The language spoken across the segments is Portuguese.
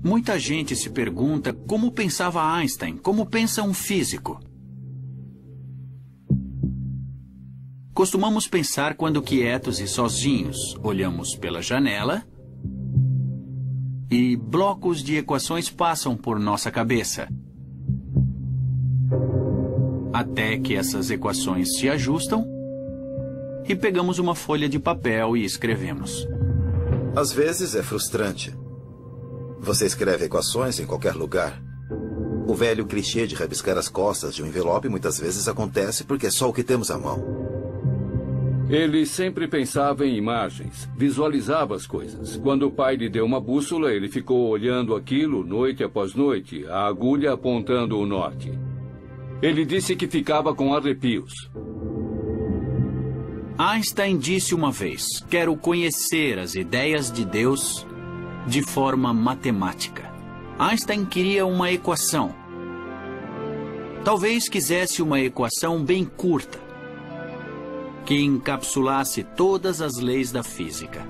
Muita gente se pergunta como pensava Einstein, como pensa um físico. Costumamos pensar quando quietos e sozinhos, olhamos pela janela e blocos de equações passam por nossa cabeça. Até que essas equações se ajustam e pegamos uma folha de papel e escrevemos. Às vezes é frustrante. Você escreve equações em qualquer lugar. O velho clichê de rabiscar as costas de um envelope muitas vezes acontece porque é só o que temos à mão. Ele sempre pensava em imagens, visualizava as coisas. Quando o pai lhe deu uma bússola, ele ficou olhando aquilo noite após noite, a agulha apontando o norte. Ele disse que ficava com arrepios. Einstein disse uma vez: quero conhecer as ideias de Deus de forma matemática. Einstein queria uma equação. Talvez quisesse uma equação bem curta, que encapsulasse todas as leis da física.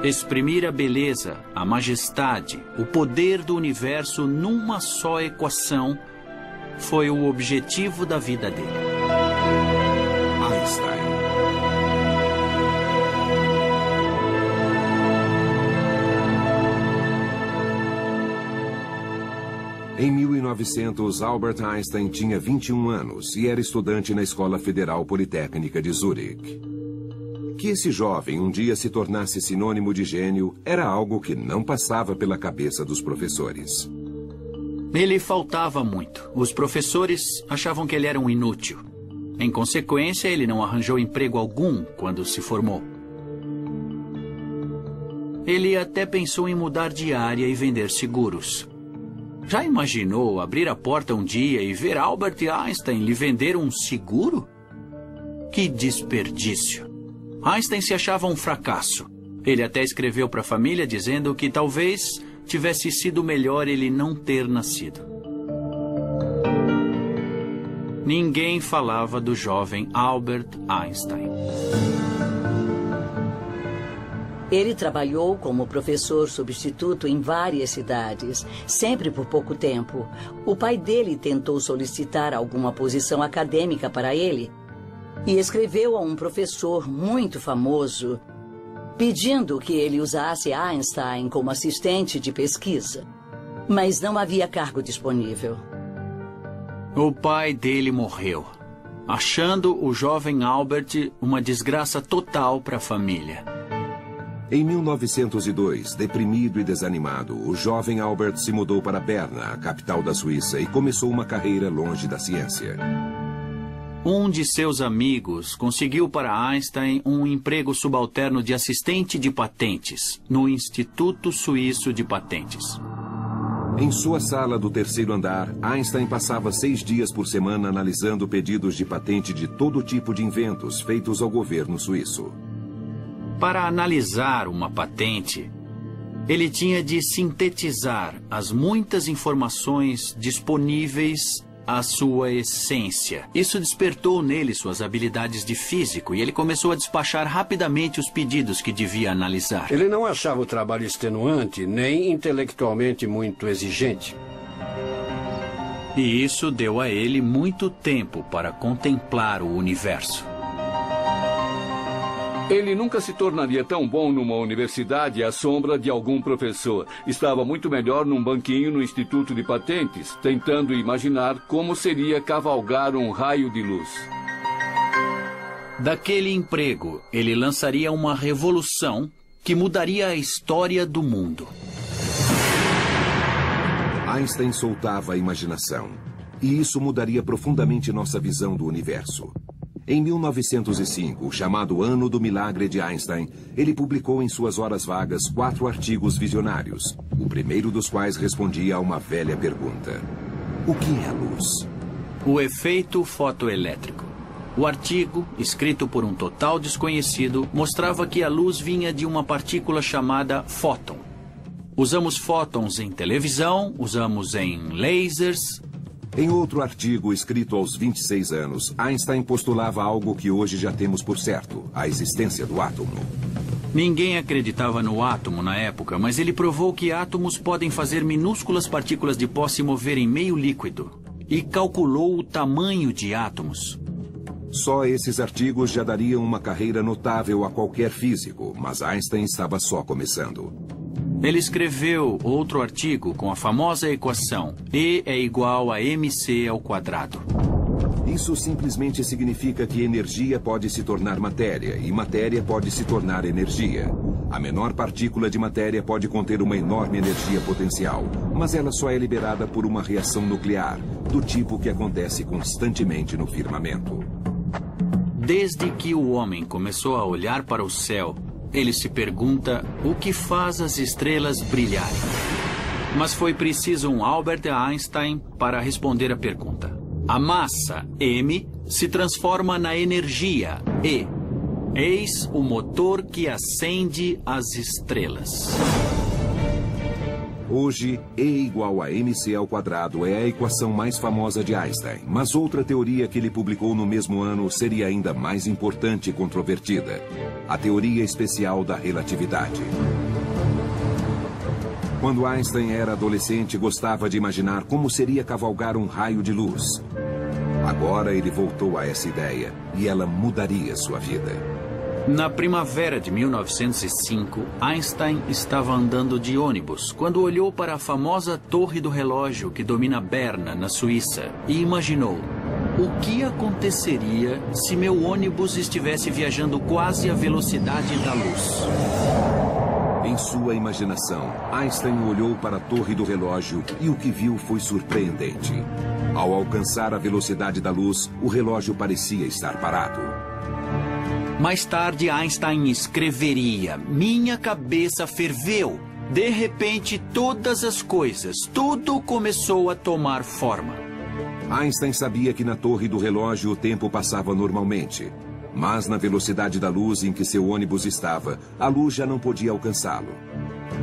Exprimir a beleza, a majestade, o poder do universo numa só equação foi o objetivo da vida dele. Einstein. Em 1900, Albert Einstein tinha 21 anos e era estudante na Escola Federal Politécnica de Zurique. Que esse jovem um dia se tornasse sinônimo de gênio era algo que não passava pela cabeça dos professores. Ele faltava muito. Os professores achavam que ele era um inútil. Em consequência, ele não arranjou emprego algum quando se formou. Ele até pensou em mudar de área e vender seguros. Já imaginou abrir a porta um dia e ver Albert Einstein lhe vender um seguro? Que desperdício! Einstein se achava um fracasso. Ele até escreveu para a família dizendo que talvez tivesse sido melhor ele não ter nascido. Ninguém falava do jovem Albert Einstein. Ele trabalhou como professor substituto em várias cidades, sempre por pouco tempo. O pai dele tentou solicitar alguma posição acadêmica para ele e escreveu a um professor muito famoso, pedindo que ele usasse Einstein como assistente de pesquisa. Mas não havia cargo disponível. O pai dele morreu, achando o jovem Albert uma desgraça total para a família. Em 1902, deprimido e desanimado, o jovem Albert se mudou para Berna, a capital da Suíça, e começou uma carreira longe da ciência. Um de seus amigos conseguiu para Einstein um emprego subalterno de assistente de patentes no Instituto Suíço de Patentes. Em sua sala do terceiro andar, Einstein passava 6 dias por semana analisando pedidos de patente de todo tipo de inventos feitos ao governo suíço. Para analisar uma patente, ele tinha de sintetizar as muitas informações disponíveis à sua essência. Isso despertou nele suas habilidades de físico e ele começou a despachar rapidamente os pedidos que devia analisar. Ele não achava o trabalho extenuante, nem intelectualmente muito exigente. E isso deu a ele muito tempo para contemplar o universo. Ele nunca se tornaria tão bom numa universidade à sombra de algum professor. Estava muito melhor num banquinho no Instituto de Patentes, tentando imaginar como seria cavalgar um raio de luz. Daquele emprego, ele lançaria uma revolução que mudaria a história do mundo. Einstein soltava a imaginação, e isso mudaria profundamente nossa visão do universo. Em 1905, chamado Ano do Milagre de Einstein, ele publicou em suas horas vagas 4 artigos visionários, o primeiro dos quais respondia a uma velha pergunta: o que é a luz? O efeito fotoelétrico. O artigo, escrito por um total desconhecido, mostrava que a luz vinha de uma partícula chamada fóton. Usamos fótons em televisão, usamos em lasers. Em outro artigo, escrito aos 26 anos, Einstein postulava algo que hoje já temos por certo, a existência do átomo. Ninguém acreditava no átomo na época, mas ele provou que átomos podem fazer minúsculas partículas de pó se mover em meio líquido. E calculou o tamanho de átomos. Só esses artigos já dariam uma carreira notável a qualquer físico, mas Einstein estava só começando. Ele escreveu outro artigo com a famosa equação E é igual a mc ao quadrado. Isso simplesmente significa que energia pode se tornar matéria e matéria pode se tornar energia. A menor partícula de matéria pode conter uma enorme energia potencial, mas ela só é liberada por uma reação nuclear, do tipo que acontece constantemente no firmamento. Desde que o homem começou a olhar para o céu, ele se pergunta o que faz as estrelas brilharem. Mas foi preciso um Albert Einstein para responder a pergunta. A massa, m, se transforma na energia, E. Eis o motor que acende as estrelas. Hoje, E igual a mc ao quadrado é a equação mais famosa de Einstein, mas outra teoria que ele publicou no mesmo ano seria ainda mais importante e controvertida: a teoria especial da relatividade. Quando Einstein era adolescente, gostava de imaginar como seria cavalgar um raio de luz. Agora ele voltou a essa ideia e ela mudaria sua vida. Na primavera de 1905, Einstein estava andando de ônibus quando olhou para a famosa Torre do Relógio que domina Berna, na Suíça, e imaginou: o que aconteceria se meu ônibus estivesse viajando quase à velocidade da luz? Em sua imaginação, Einstein olhou para a Torre do Relógio e o que viu foi surpreendente. Ao alcançar a velocidade da luz, o relógio parecia estar parado. Mais tarde, Einstein escreveria: minha cabeça ferveu. De repente, todas as coisas, tudo começou a tomar forma. Einstein sabia que na Torre do Relógio o tempo passava normalmente. Mas na velocidade da luz em que seu ônibus estava, a luz já não podia alcançá-lo.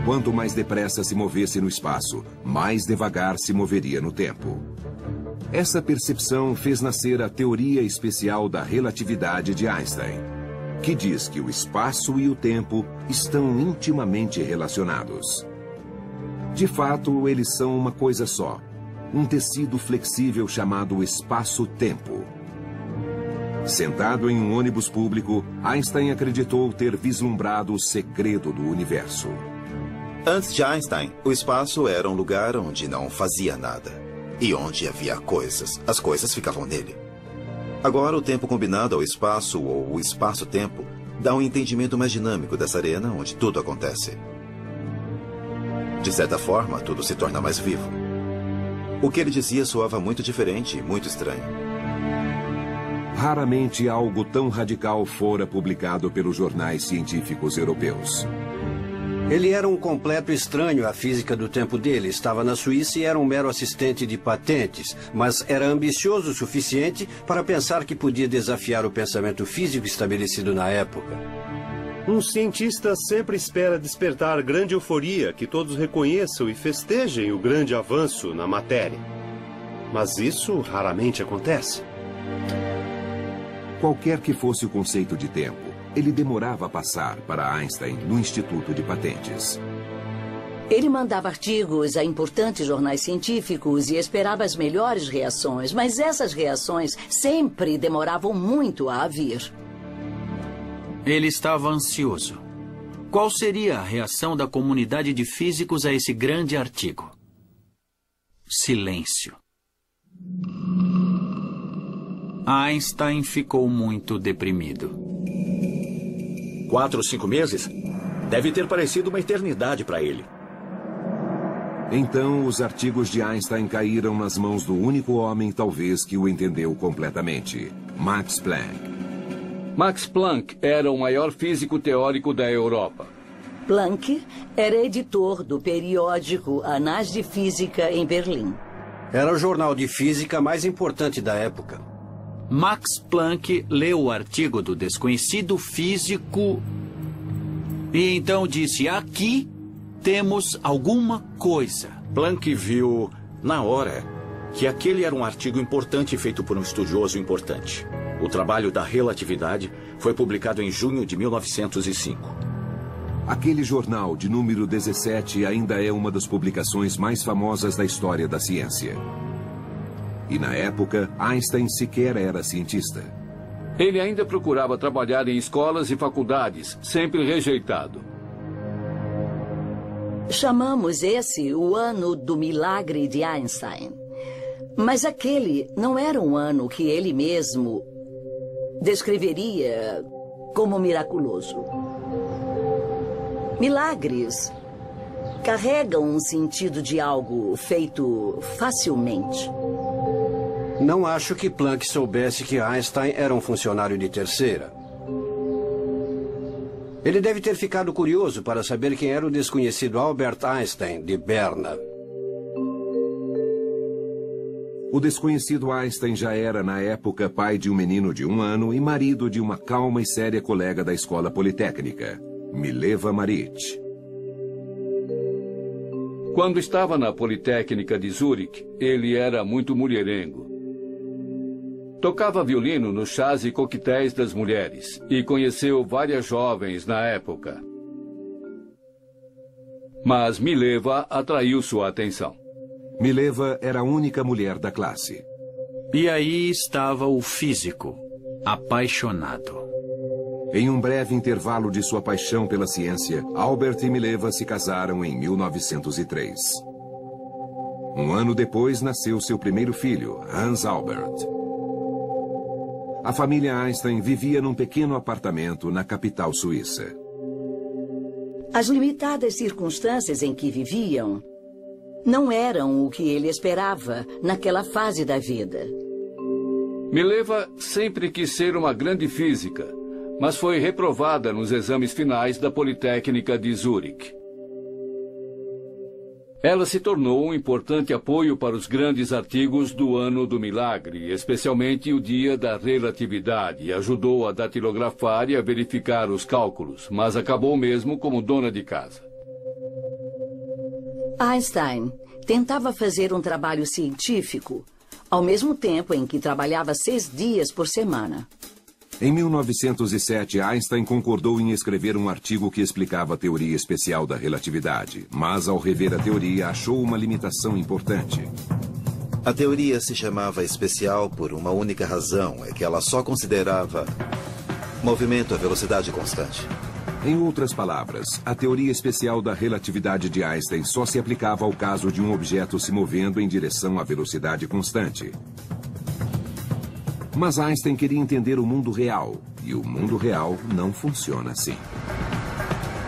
Quanto mais depressa se movesse no espaço, mais devagar se moveria no tempo. Essa percepção fez nascer a teoria especial da relatividade de Einstein, que diz que o espaço e o tempo estão intimamente relacionados. De fato, eles são uma coisa só, um tecido flexível chamado espaço-tempo. Sentado em um ônibus público, Einstein acreditou ter vislumbrado o segredo do universo. Antes de Einstein, o espaço era um lugar onde não fazia nada. E onde havia coisas, as coisas ficavam nele. Agora, o tempo combinado ao espaço, ou o espaço-tempo, dá um entendimento mais dinâmico dessa arena onde tudo acontece. De certa forma, tudo se torna mais vivo. O que ele dizia soava muito diferente e muito estranho. Raramente algo tão radical fora publicado pelos jornais científicos europeus. Ele era um completo estranho à física do tempo dele. Estava na Suíça e era um mero assistente de patentes, mas era ambicioso o suficiente para pensar que podia desafiar o pensamento físico estabelecido na época. Um cientista sempre espera despertar grande euforia, que todos reconheçam e festejem o grande avanço na matéria. Mas isso raramente acontece. Qualquer que fosse o conceito de tempo, ele demorava a passar para Einstein no Instituto de Patentes. Ele mandava artigos a importantes jornais científicos e esperava as melhores reações, mas essas reações sempre demoravam muito a vir. Ele estava ansioso. Qual seria a reação da comunidade de físicos a esse grande artigo? Silêncio. Einstein ficou muito deprimido. 4 ou 5 meses? Deve ter parecido uma eternidade para ele. Então, os artigos de Einstein caíram nas mãos do único homem, talvez, que o entendeu completamente: Max Planck. Max Planck era o maior físico teórico da Europa. Planck era editor do periódico Anais de Física em Berlim. Era o jornal de física mais importante da época. Max Planck leu o artigo do desconhecido físico e então disse: aqui temos alguma coisa. Planck viu, na hora, que aquele era um artigo importante feito por um estudioso importante. O trabalho da relatividade foi publicado em junho de 1905. Aquele jornal, de número 17, ainda é uma das publicações mais famosas da história da ciência. E na época, Einstein sequer era cientista. Ele ainda procurava trabalhar em escolas e faculdades, sempre rejeitado. Chamamos esse o ano do milagre de Einstein. Mas aquele não era um ano que ele mesmo descreveria como miraculoso. Milagres carregam um sentido de algo feito facilmente. Não acho que Planck soubesse que Einstein era um funcionário de terceira. Ele deve ter ficado curioso para saber quem era o desconhecido Albert Einstein, de Berna. O desconhecido Einstein já era, na época, pai de um menino de 1 ano e marido de uma calma e séria colega da escola politécnica, Mileva Marić. Quando estava na Politécnica de Zurique, ele era muito mulherengo. Tocava violino nos chás e coquetéis das mulheres e conheceu várias jovens na época. Mas Mileva atraiu sua atenção. Mileva era a única mulher da classe. E aí estava o físico, apaixonado. Em um breve intervalo de sua paixão pela ciência, Albert e Mileva se casaram em 1903. Um ano depois, nasceu seu primeiro filho, Hans Albert. A família Einstein vivia num pequeno apartamento na capital suíça. As limitadas circunstâncias em que viviam não eram o que ele esperava naquela fase da vida. Mileva sempre quis ser uma grande física, mas foi reprovada nos exames finais da Politécnica de Zurique. Ela se tornou um importante apoio para os grandes artigos do Ano do Milagre, especialmente o Dia da Relatividade, e ajudou a datilografar e a verificar os cálculos, mas acabou mesmo como dona de casa. Einstein tentava fazer um trabalho científico ao mesmo tempo em que trabalhava 6 dias por semana. Em 1907, Einstein concordou em escrever um artigo que explicava a teoria especial da relatividade, mas ao rever a teoria achou uma limitação importante. A teoria se chamava especial por uma única razão, é que ela só considerava movimento a velocidade constante. Em outras palavras, a teoria especial da relatividade de Einstein só se aplicava ao caso de um objeto se movendo em direção à velocidade constante. Mas Einstein queria entender o mundo real, e o mundo real não funciona assim.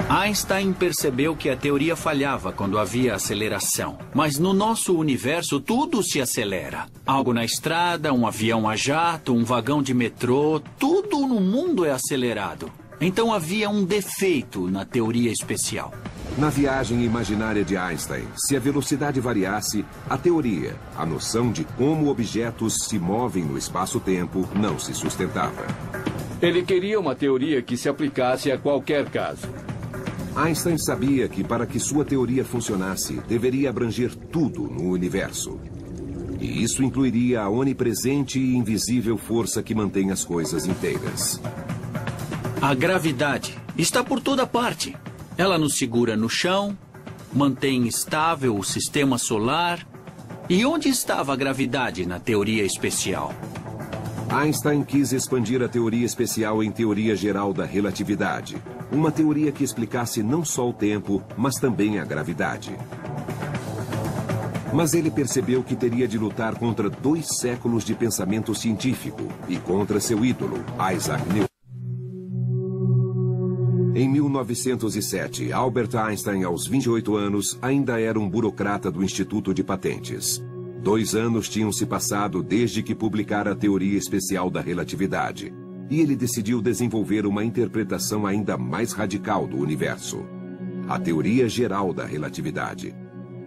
Einstein percebeu que a teoria falhava quando havia aceleração. Mas no nosso universo tudo se acelera. Algo na estrada, um avião a jato, um vagão de metrô, tudo no mundo é acelerado. Então havia um defeito na teoria especial. Na viagem imaginária de Einstein, se a velocidade variasse, a teoria, a noção de como objetos se movem no espaço-tempo, não se sustentava. Ele queria uma teoria que se aplicasse a qualquer caso. Einstein sabia que para que sua teoria funcionasse, deveria abranger tudo no universo. E isso incluiria a onipresente e invisível força que mantém as coisas inteiras. A gravidade está por toda parte. Ela nos segura no chão, mantém estável o sistema solar. E onde estava a gravidade na teoria especial? Einstein quis expandir a teoria especial em teoria geral da relatividade. Uma teoria que explicasse não só o tempo, mas também a gravidade. Mas ele percebeu que teria de lutar contra 2 séculos de pensamento científico e contra seu ídolo, Isaac Newton. Em 1907, Albert Einstein, aos 28 anos, ainda era um burocrata do Instituto de Patentes. 2 anos tinham se passado desde que publicara a teoria especial da relatividade, e ele decidiu desenvolver uma interpretação ainda mais radical do universo, a teoria geral da relatividade.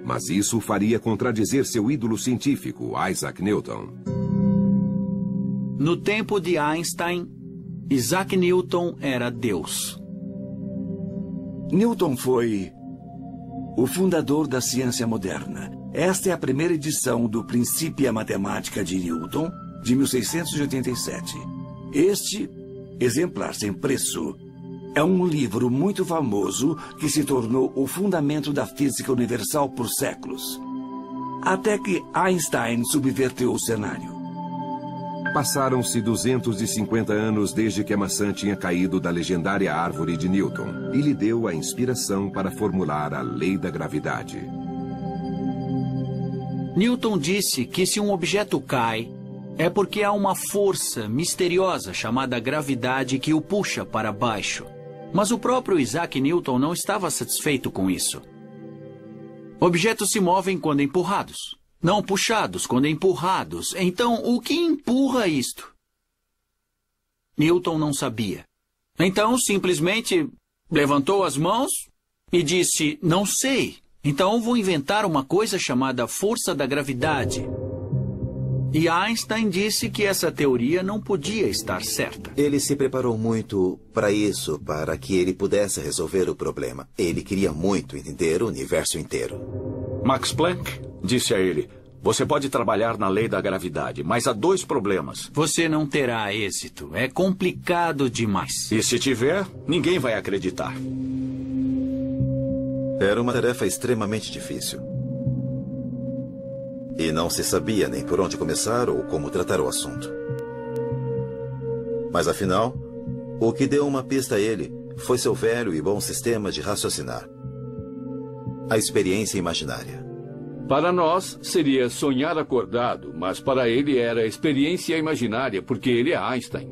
Mas isso o faria contradizer seu ídolo científico, Isaac Newton. No tempo de Einstein, Isaac Newton era Deus. Newton foi o fundador da ciência moderna. Esta é a primeira edição do Principia Mathematica de Newton, de 1687. Este exemplar sem preço é um livro muito famoso que se tornou o fundamento da física universal por séculos. Até que Einstein subverteu o cenário. Passaram-se 250 anos desde que a maçã tinha caído da legendária árvore de Newton e lhe deu a inspiração para formular a lei da gravidade. Newton disse que se um objeto cai, é porque há uma força misteriosa chamada gravidade que o puxa para baixo. Mas o próprio Isaac Newton não estava satisfeito com isso. Objetos se movem quando empurrados, não puxados quando empurrados. Então, o que empurra isto? Newton não sabia. Então, simplesmente levantou as mãos e disse, não sei. Então, vou inventar uma coisa chamada força da gravidade. E Einstein disse que essa teoria não podia estar certa. Ele se preparou muito para isso, para que ele pudesse resolver o problema. Ele queria muito entender o universo inteiro. Max Planck disse a ele, você pode trabalhar na lei da gravidade, mas há 2 problemas. Você não terá êxito. É complicado demais. E se tiver, ninguém vai acreditar. Era uma tarefa extremamente difícil. E não se sabia nem por onde começar ou como tratar o assunto. Mas afinal, o que deu uma pista a ele foi seu velho e bom sistema de raciocinar. A experiência imaginária. Para nós, seria sonhar acordado, mas para ele era experiência imaginária, porque ele é Einstein.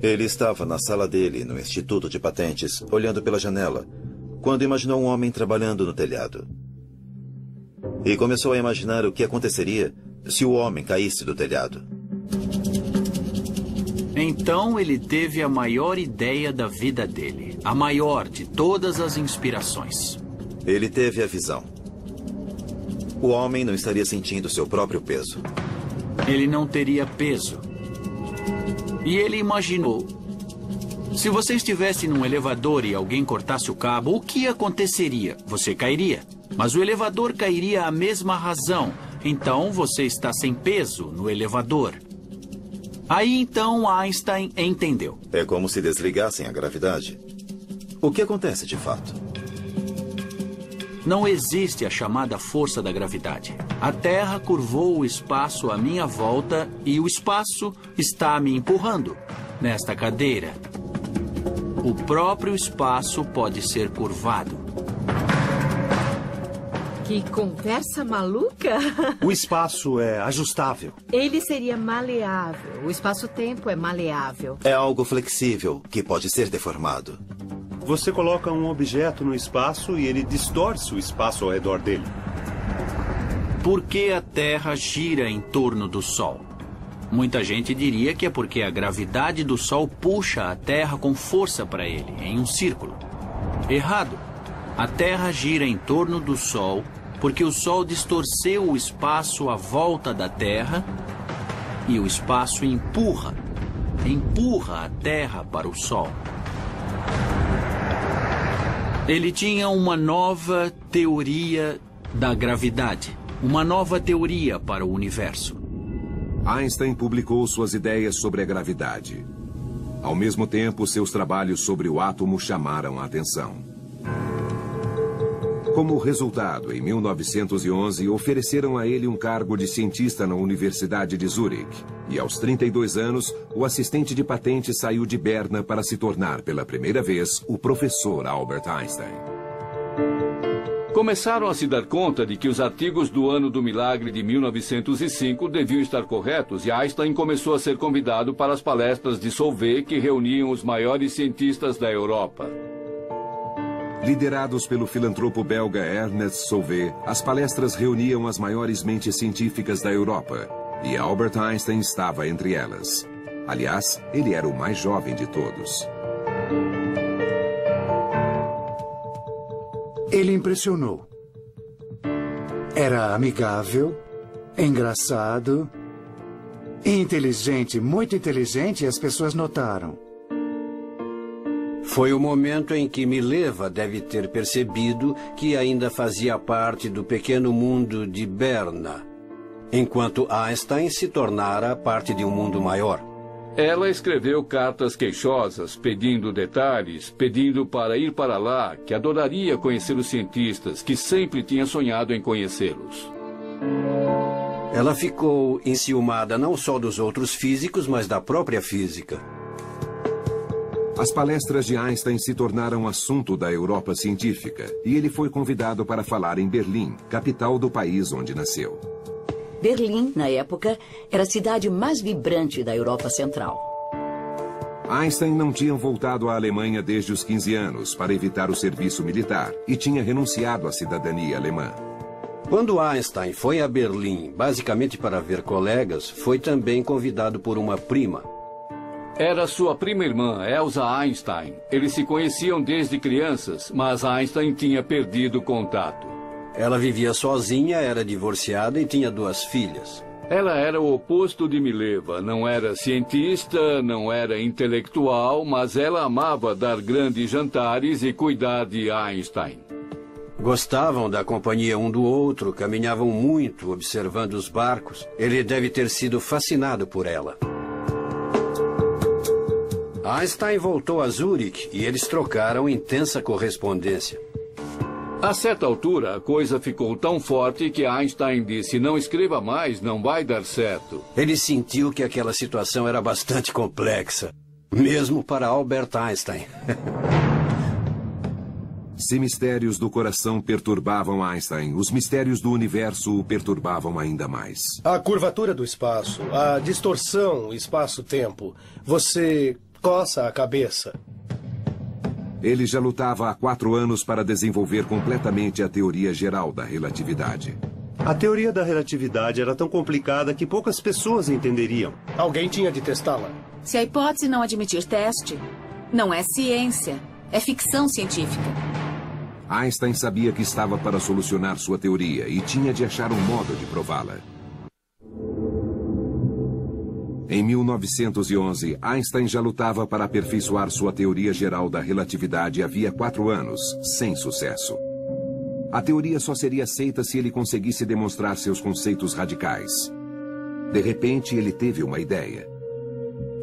Ele estava na sala dele, no Instituto de Patentes, olhando pela janela, quando imaginou um homem trabalhando no telhado. E começou a imaginar o que aconteceria se o homem caísse do telhado. Então ele teve a maior ideia da vida dele. A maior de todas as inspirações. Ele teve a visão. O homem não estaria sentindo seu próprio peso. Ele não teria peso. E ele imaginou. Se você estivesse num elevador e alguém cortasse o cabo, o que aconteceria? Você cairia. Mas o elevador cairia à mesma razão. Então você está sem peso no elevador. Aí então Einstein entendeu. É como se desligassem a gravidade. O que acontece de fato? Não existe a chamada força da gravidade. A Terra curvou o espaço à minha volta e o espaço está me empurrando nesta cadeira. O próprio espaço pode ser curvado. Que conversa maluca! O espaço é ajustável. Ele seria maleável. O espaço-tempo é maleável. É algo flexível que pode ser deformado. Você coloca um objeto no espaço e ele distorce o espaço ao redor dele. Por que a Terra gira em torno do Sol? Muita gente diria que é porque a gravidade do Sol puxa a Terra com força para ele, em um círculo. Errado. A Terra gira em torno do Sol porque o Sol distorceu o espaço à volta da Terra e o espaço empurra a Terra para o Sol. Ele tinha uma nova teoria da gravidade, uma nova teoria para o universo. Einstein publicou suas ideias sobre a gravidade. Ao mesmo tempo, seus trabalhos sobre o átomo chamaram a atenção. Como resultado, em 1911, ofereceram a ele um cargo de cientista na Universidade de Zurique. E aos 32 anos, o assistente de patente saiu de Berna para se tornar, pela primeira vez, o professor Albert Einstein. Começaram a se dar conta de que os artigos do Ano do Milagre de 1905 deviam estar corretos e Einstein começou a ser convidado para as palestras de Solvay que reuniam os maiores cientistas da Europa. Liderados pelo filantropo belga Ernest Solvay, as palestras reuniam as maiores mentes científicas da Europa. E Albert Einstein estava entre elas. Aliás, ele era o mais jovem de todos. Ele impressionou. Era amigável, engraçado, inteligente, muito inteligente, e as pessoas notaram. Foi o momento em que Mileva deve ter percebido que ainda fazia parte do pequeno mundo de Berna, enquanto Einstein se tornara parte de um mundo maior. Ela escreveu cartas queixosas, pedindo detalhes, pedindo para ir para lá, que adoraria conhecer os cientistas, que sempre tinha sonhado em conhecê-los. Ela ficou enciumada não só dos outros físicos, mas da própria física. As palestras de Einstein se tornaram assunto da Europa científica e ele foi convidado para falar em Berlim, capital do país onde nasceu. Berlim, na época, era a cidade mais vibrante da Europa Central. Einstein não tinha voltado à Alemanha desde os 15 anos para evitar o serviço militar e tinha renunciado à cidadania alemã. Quando Einstein foi a Berlim, basicamente para ver colegas, foi também convidado por uma prima. Era sua prima-irmã, Elsa Einstein. Eles se conheciam desde crianças, mas Einstein tinha perdido contato. Ela vivia sozinha, era divorciada e tinha 2 filhas. Ela era o oposto de Mileva. Não era cientista, não era intelectual, mas ela amava dar grandes jantares e cuidar de Einstein. Gostavam da companhia um do outro, caminhavam muito, observando os barcos. Ele deve ter sido fascinado por ela. Einstein voltou a Zurique e eles trocaram intensa correspondência. A certa altura, a coisa ficou tão forte que Einstein disse: não escreva mais, não vai dar certo. Ele sentiu que aquela situação era bastante complexa, mesmo para Albert Einstein. Se mistérios do coração perturbavam Einstein, os mistérios do universo o perturbavam ainda mais. A curvatura do espaço, a distorção espaço-tempo. Você coça a cabeça. Ele já lutava há 4 anos para desenvolver completamente a teoria geral da relatividade. A teoria da relatividade era tão complicada que poucas pessoas entenderiam. Alguém tinha de testá-la. Se a hipótese não admitir teste, não é ciência, é ficção científica. Einstein sabia que estava para solucionar sua teoria e tinha de achar um modo de prová-la. Em 1911, Einstein já lutava para aperfeiçoar sua teoria geral da relatividade havia 4 anos, sem sucesso. A teoria só seria aceita se ele conseguisse demonstrar seus conceitos radicais. De repente, ele teve uma ideia.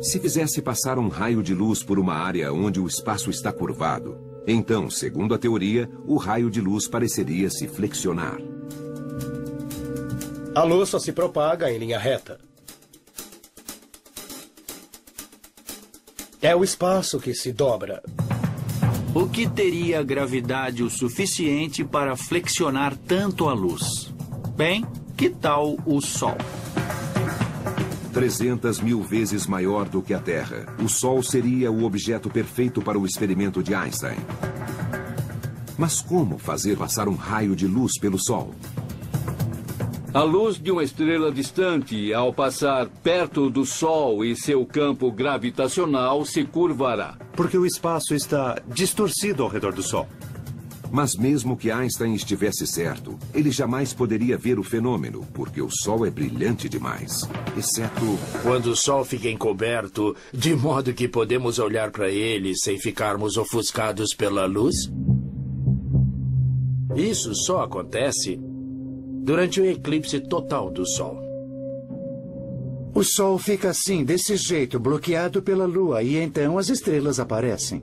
Se fizesse passar um raio de luz por uma área onde o espaço está curvado, então, segundo a teoria, o raio de luz pareceria se flexionar. A luz só se propaga em linha reta. É o espaço que se dobra. O que teria gravidade o suficiente para flexionar tanto a luz? Bem, que tal o Sol? 300.000 vezes maior do que a Terra. O Sol seria o objeto perfeito para o experimento de Einstein. Mas como fazer passar um raio de luz pelo Sol? A luz de uma estrela distante, ao passar perto do Sol e seu campo gravitacional, se curvará. Porque o espaço está distorcido ao redor do Sol. Mas mesmo que Einstein estivesse certo, ele jamais poderia ver o fenômeno, porque o Sol é brilhante demais, exceto... Quando o Sol fica encoberto, de modo que podemos olhar para ele sem ficarmos ofuscados pela luz? Isso só acontece durante o eclipse total do Sol. O Sol fica assim, desse jeito, bloqueado pela Lua, e então as estrelas aparecem.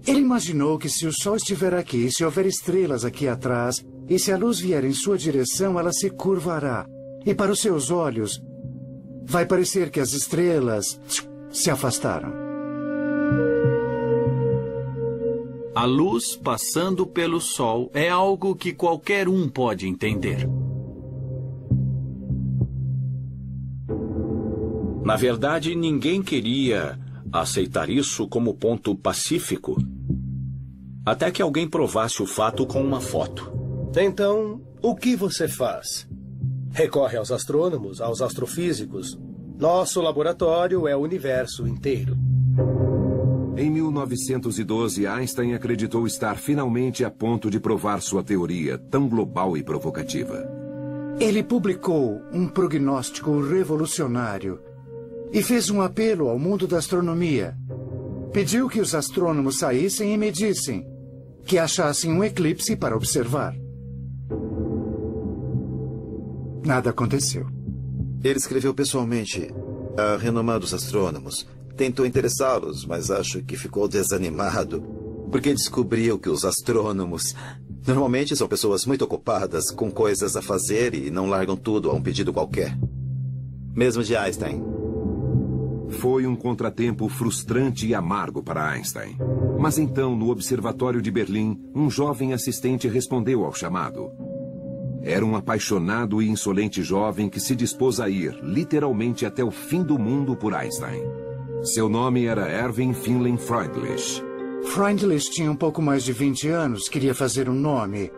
Ele imaginou que se o Sol estiver aqui, se houver estrelas aqui atrás, e se a luz vier em sua direção, ela se curvará. E para os seus olhos, vai parecer que as estrelas se afastaram. A luz passando pelo Sol é algo que qualquer um pode entender. Na verdade, ninguém queria aceitar isso como ponto pacífico, até que alguém provasse o fato com uma foto. Então, o que você faz? Recorre aos astrônomos, aos astrofísicos. Nosso laboratório é o universo inteiro. Em 1912, Einstein acreditou estar finalmente a ponto de provar sua teoria tão global e provocativa. Ele publicou um prognóstico revolucionário e fez um apelo ao mundo da astronomia. Pediu que os astrônomos saíssem e medissem, que achassem um eclipse para observar. Nada aconteceu. Ele escreveu pessoalmente renomados astrônomos. Tentou interessá-los, mas acho que ficou desanimado, porque descobriu que os astrônomos normalmente são pessoas muito ocupadas com coisas a fazer e não largam tudo a um pedido qualquer. Mesmo de Einstein. Foi um contratempo frustrante e amargo para Einstein. Mas então, no Observatório de Berlim, um jovem assistente respondeu ao chamado. Era um apaixonado e insolente jovem que se dispôs a ir, literalmente até o fim do mundo por Einstein. Seu nome era Erwin Finlay Freundlich. Freundlich tinha um pouco mais de 20 anos, queria fazer um nome.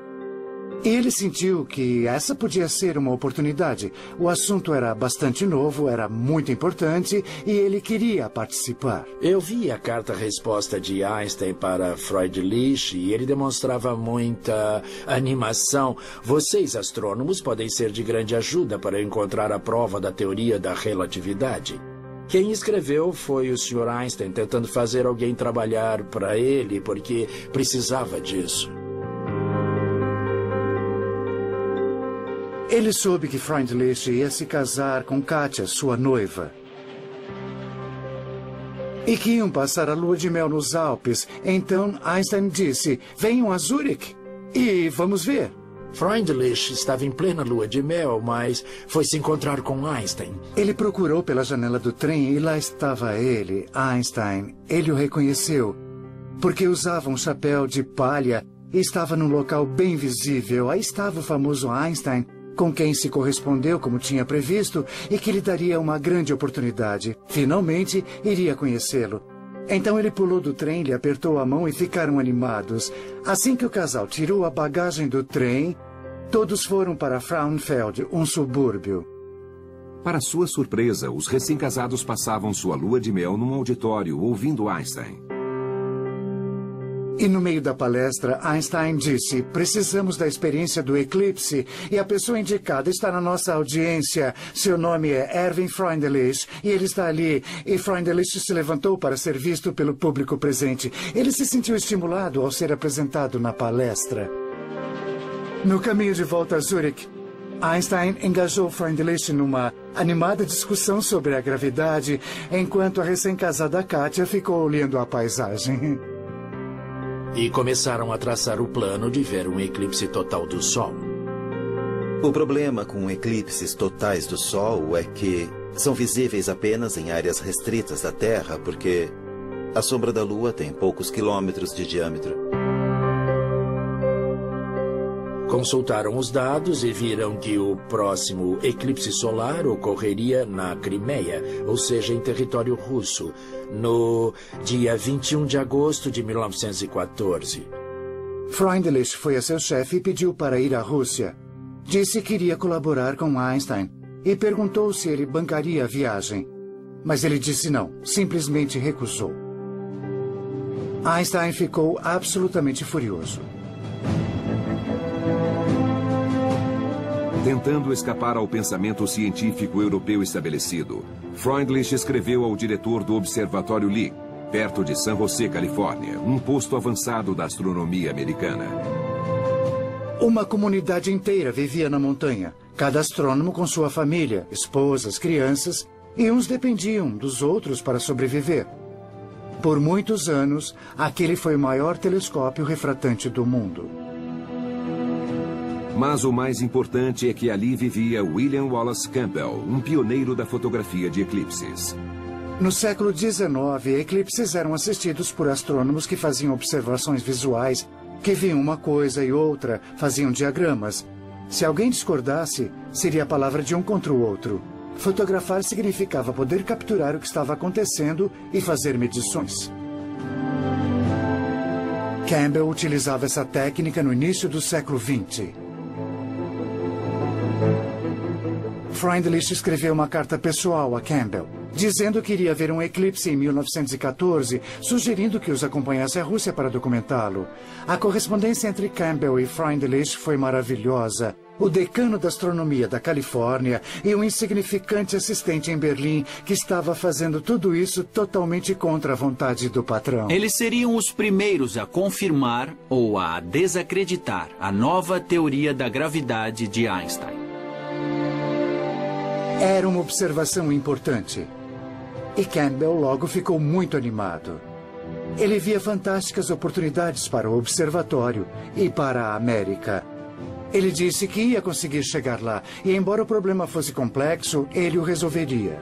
E ele sentiu que essa podia ser uma oportunidade. O assunto era bastante novo, era muito importante e ele queria participar. Eu vi a carta-resposta de Einstein para Freundlich e ele demonstrava muita animação. Vocês, astrônomos, podem ser de grande ajuda para encontrar a prova da teoria da relatividade. Quem escreveu foi o Sr. Einstein, tentando fazer alguém trabalhar para ele, porque precisava disso. Ele soube que Freundlich ia se casar com Katia, sua noiva. E que iam passar a lua de mel nos Alpes. Então Einstein disse, venham a Zurich e vamos ver. Freundlich estava em plena lua de mel, mas foi se encontrar com Einstein. Ele procurou pela janela do trem e lá estava ele, Einstein. Ele o reconheceu, porque usava um chapéu de palha e estava num local bem visível. Aí estava o famoso Einstein, com quem se correspondeu como tinha previsto e que lhe daria uma grande oportunidade. Finalmente, iria conhecê-lo. Então ele pulou do trem, lhe apertou a mão e ficaram animados. Assim que o casal tirou a bagagem do trem, todos foram para Frauenfeld, um subúrbio. Para sua surpresa, os recém-casados passavam sua lua de mel num auditório, ouvindo Einstein. E no meio da palestra, Einstein disse, precisamos da experiência do eclipse e a pessoa indicada está na nossa audiência. Seu nome é Erwin Freundlich e ele está ali. E Freundlich se levantou para ser visto pelo público presente. Ele se sentiu estimulado ao ser apresentado na palestra. No caminho de volta a Zurich, Einstein engajou Freundlich numa animada discussão sobre a gravidade, enquanto a recém-casada Katia ficou olhando a paisagem. E começaram a traçar o plano de ver um eclipse total do Sol. O problema com eclipses totais do Sol é que são visíveis apenas em áreas restritas da Terra, porque a sombra da Lua tem poucos quilômetros de diâmetro. Consultaram os dados e viram que o próximo eclipse solar ocorreria na Crimeia, ou seja, em território russo, no dia 21 de agosto de 1914. Freundlich foi a seu chefe e pediu para ir à Rússia. Disse que iria colaborar com Einstein e perguntou se ele bancaria a viagem. Mas ele disse não, simplesmente recusou. Einstein ficou absolutamente furioso. Tentando escapar ao pensamento científico europeu estabelecido, Freundlich escreveu ao diretor do Observatório Lick, perto de San José, Califórnia, um posto avançado da astronomia americana. Uma comunidade inteira vivia na montanha, cada astrônomo com sua família, esposas, crianças, e uns dependiam dos outros para sobreviver. Por muitos anos, aquele foi o maior telescópio refratante do mundo. Mas o mais importante é que ali vivia William Wallace Campbell, um pioneiro da fotografia de eclipses. No século XIX, eclipses eram assistidos por astrônomos que faziam observações visuais, que viam uma coisa e outra, faziam diagramas. Se alguém discordasse, seria a palavra de um contra o outro. Fotografar significava poder capturar o que estava acontecendo e fazer medições. Campbell utilizava essa técnica no início do século XX. Freundlich escreveu uma carta pessoal a Campbell, dizendo que iria haver um eclipse em 1914, sugerindo que os acompanhasse à Rússia para documentá-lo. A correspondência entre Campbell e Freundlich foi maravilhosa. O decano da astronomia da Califórnia e um insignificante assistente em Berlim que estava fazendo tudo isso totalmente contra a vontade do patrão. Eles seriam os primeiros a confirmar ou a desacreditar a nova teoria da gravidade de Einstein. Era uma observação importante. E Campbell logo ficou muito animado. Ele via fantásticas oportunidades para o observatório e para a América. Ele disse que ia conseguir chegar lá, e embora o problema fosse complexo, ele o resolveria.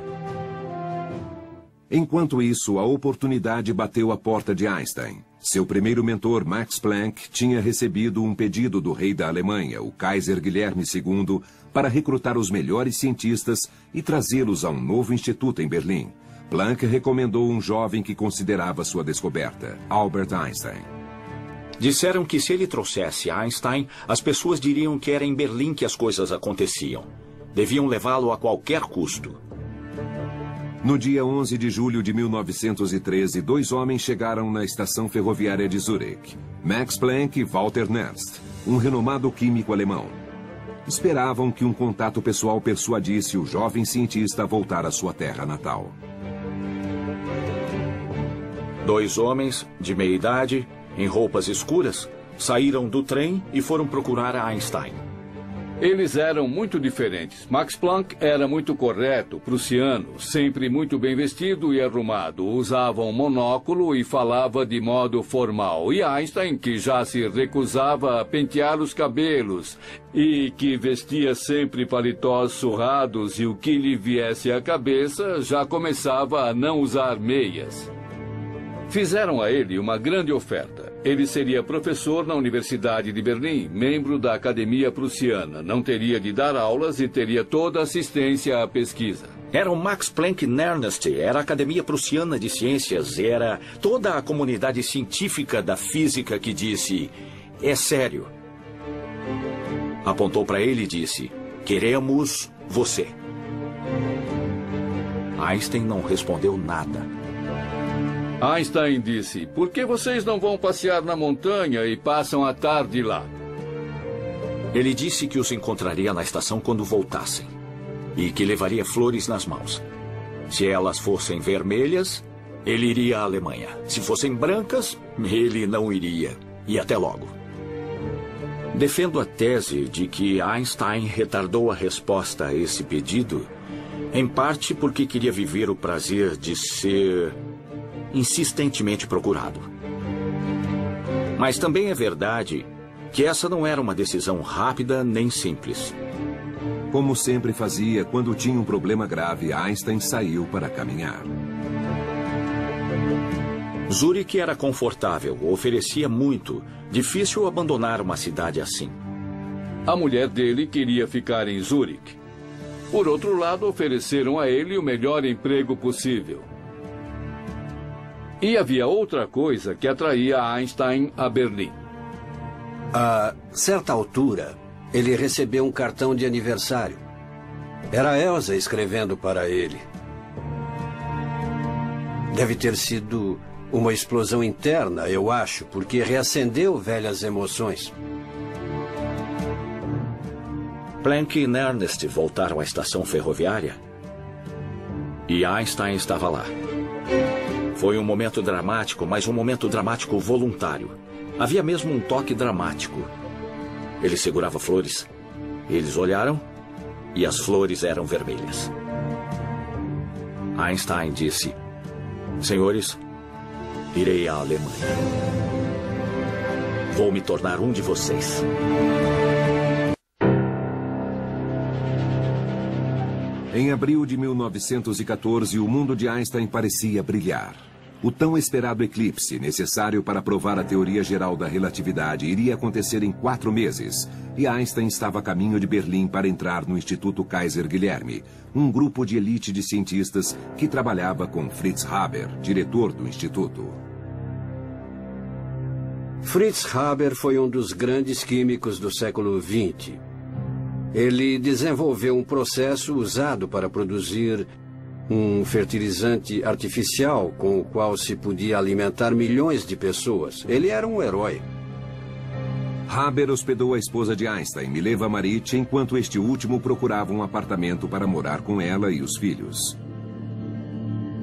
Enquanto isso, a oportunidade bateu à porta de Einstein. Seu primeiro mentor, Max Planck, tinha recebido um pedido do rei da Alemanha, o Kaiser Guilherme II, para recrutar os melhores cientistas e trazê-los a um novo instituto em Berlim. Planck recomendou um jovem que considerava sua descoberta, Albert Einstein. Disseram que se ele trouxesse Einstein, as pessoas diriam que era em Berlim que as coisas aconteciam. Deviam levá-lo a qualquer custo. No dia 11 de julho de 1913, 2 homens chegaram na estação ferroviária de Zurich. Max Planck e Walter Nernst, um renomado químico alemão. Esperavam que um contato pessoal persuadisse o jovem cientista a voltar à sua terra natal. 2 homens, de meia idade, em roupas escuras, saíram do trem e foram procurar Einstein. Eles eram muito diferentes. Max Planck era muito correto, prussiano, sempre muito bem vestido e arrumado. Usava um monóculo e falava de modo formal. E Einstein, que já se recusava a pentear os cabelos e que vestia sempre paletós surrados e o que lhe viesse à cabeça, já começava a não usar meias. Fizeram a ele uma grande oferta. Ele seria professor na Universidade de Berlim, membro da Academia Prussiana. Não teria de dar aulas e teria toda a assistência à pesquisa. Era o Max Planck Nernst, era a Academia Prussiana de Ciências, era toda a comunidade científica da física que disse: é sério. Apontou para ele e disse: queremos você. Einstein não respondeu nada. Einstein disse: por que vocês não vão passear na montanha e passam a tarde lá? Ele disse que os encontraria na estação quando voltassem e que levaria flores nas mãos. Se elas fossem vermelhas, ele iria à Alemanha. Se fossem brancas, ele não iria. E até logo. Defendo a tese de que Einstein retardou a resposta a esse pedido, em parte porque queria viver o prazer de ser insistentemente procurado. Mas também é verdade que essa não era uma decisão rápida nem simples. Como sempre fazia, quando tinha um problema grave, Einstein saiu para caminhar. Zurique era confortável, oferecia muito. Difícil abandonar uma cidade assim. A mulher dele queria ficar em Zurique. Por outro lado, ofereceram a ele o melhor emprego possível. E havia outra coisa que atraía Einstein a Berlim. A certa altura, ele recebeu um cartão de aniversário. Era Elsa escrevendo para ele. Deve ter sido uma explosão interna, eu acho, porque reacendeu velhas emoções. Planck e Nernst voltaram à estação ferroviária e Einstein estava lá. Foi um momento dramático, mas um momento dramático voluntário. Havia mesmo um toque dramático. Ele segurava flores. Eles olharam e as flores eram vermelhas. Einstein disse: senhores, irei à Alemanha. Vou me tornar um de vocês. Em abril de 1914, o mundo de Einstein parecia brilhar. O tão esperado eclipse, necessário para provar a teoria geral da relatividade, iria acontecer em 4 meses. E Einstein estava a caminho de Berlim para entrar no Instituto Kaiser Guilherme, um grupo de elite de cientistas que trabalhava com Fritz Haber, diretor do instituto. Fritz Haber foi um dos grandes químicos do século XX. Ele desenvolveu um processo usado para produzir um fertilizante artificial com o qual se podia alimentar milhões de pessoas. Ele era um herói. Haber hospedou a esposa de Einstein, Mileva Maric, enquanto este último procurava um apartamento para morar com ela e os filhos.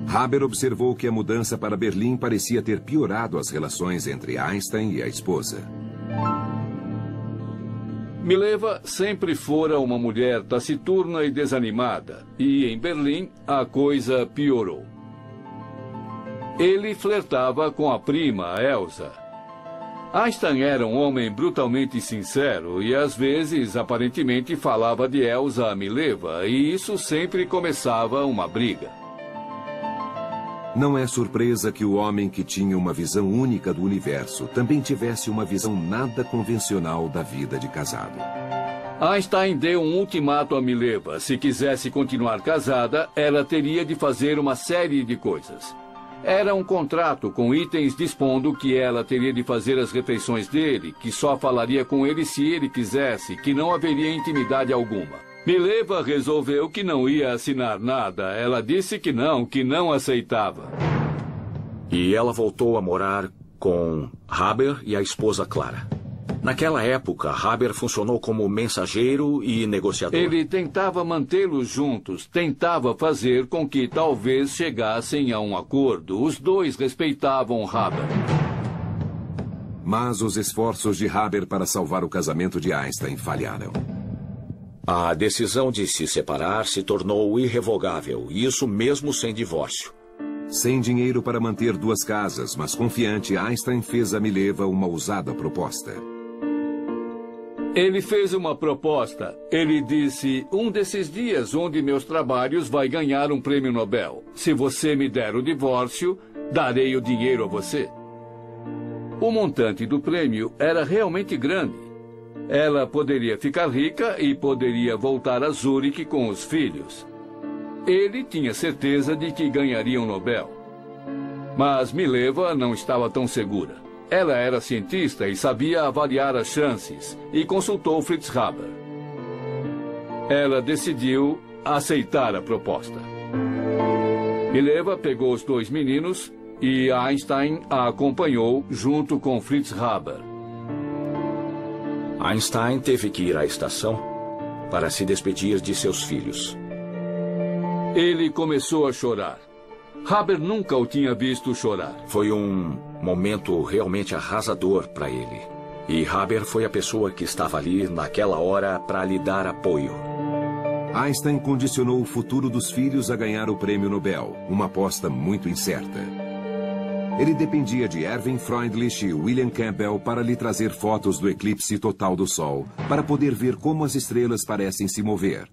Haber observou que a mudança para Berlim parecia ter piorado as relações entre Einstein e a esposa. Mileva sempre fora uma mulher taciturna e desanimada, e em Berlim a coisa piorou. Ele flertava com a prima, Elsa. Einstein era um homem brutalmente sincero e, às vezes, aparentemente falava de Elsa a Mileva, e isso sempre começava uma briga. Não é surpresa que o homem que tinha uma visão única do universo também tivesse uma visão nada convencional da vida de casado. Einstein deu um ultimato a Mileva. Se quisesse continuar casada, ela teria de fazer uma série de coisas. Era um contrato com itens dispondo que ela teria de fazer as refeições dele, que só falaria com ele se ele quisesse, que não haveria intimidade alguma. Mileva resolveu que não ia assinar nada. Ela disse que não aceitava. E ela voltou a morar com Haber e a esposa Clara. Naquela época, Haber funcionou como mensageiro e negociador. Ele tentava mantê-los juntos, tentava fazer com que talvez chegassem a um acordo. Os dois respeitavam Haber. Mas os esforços de Haber para salvar o casamento de Einstein falharam. A decisão de se separar se tornou irrevogável, isso mesmo sem divórcio. Sem dinheiro para manter duas casas, mas confiante, Einstein fez a Mileva uma ousada proposta. Ele fez uma proposta. Ele disse: um desses dias, um de meus trabalhos vai ganhar um prêmio Nobel. Se você me der o divórcio, darei o dinheiro a você. O montante do prêmio era realmente grande. Ela poderia ficar rica e poderia voltar a Zurique com os filhos. Ele tinha certeza de que ganharia um Nobel. Mas Mileva não estava tão segura. Ela era cientista e sabia avaliar as chances, e consultou Fritz Haber. Ela decidiu aceitar a proposta. Mileva pegou os dois meninos e Einstein a acompanhou junto com Fritz Haber. Einstein teve que ir à estação para se despedir de seus filhos. Ele começou a chorar. Haber nunca o tinha visto chorar. Foi um momento realmente arrasador para ele. E Haber foi a pessoa que estava ali naquela hora para lhe dar apoio. Einstein condicionou o futuro dos filhos a ganhar o prêmio Nobel, uma aposta muito incerta. Ele dependia de Erwin Freundlich e William Campbell para lhe trazer fotos do eclipse total do Sol, para poder ver como as estrelas parecem se mover.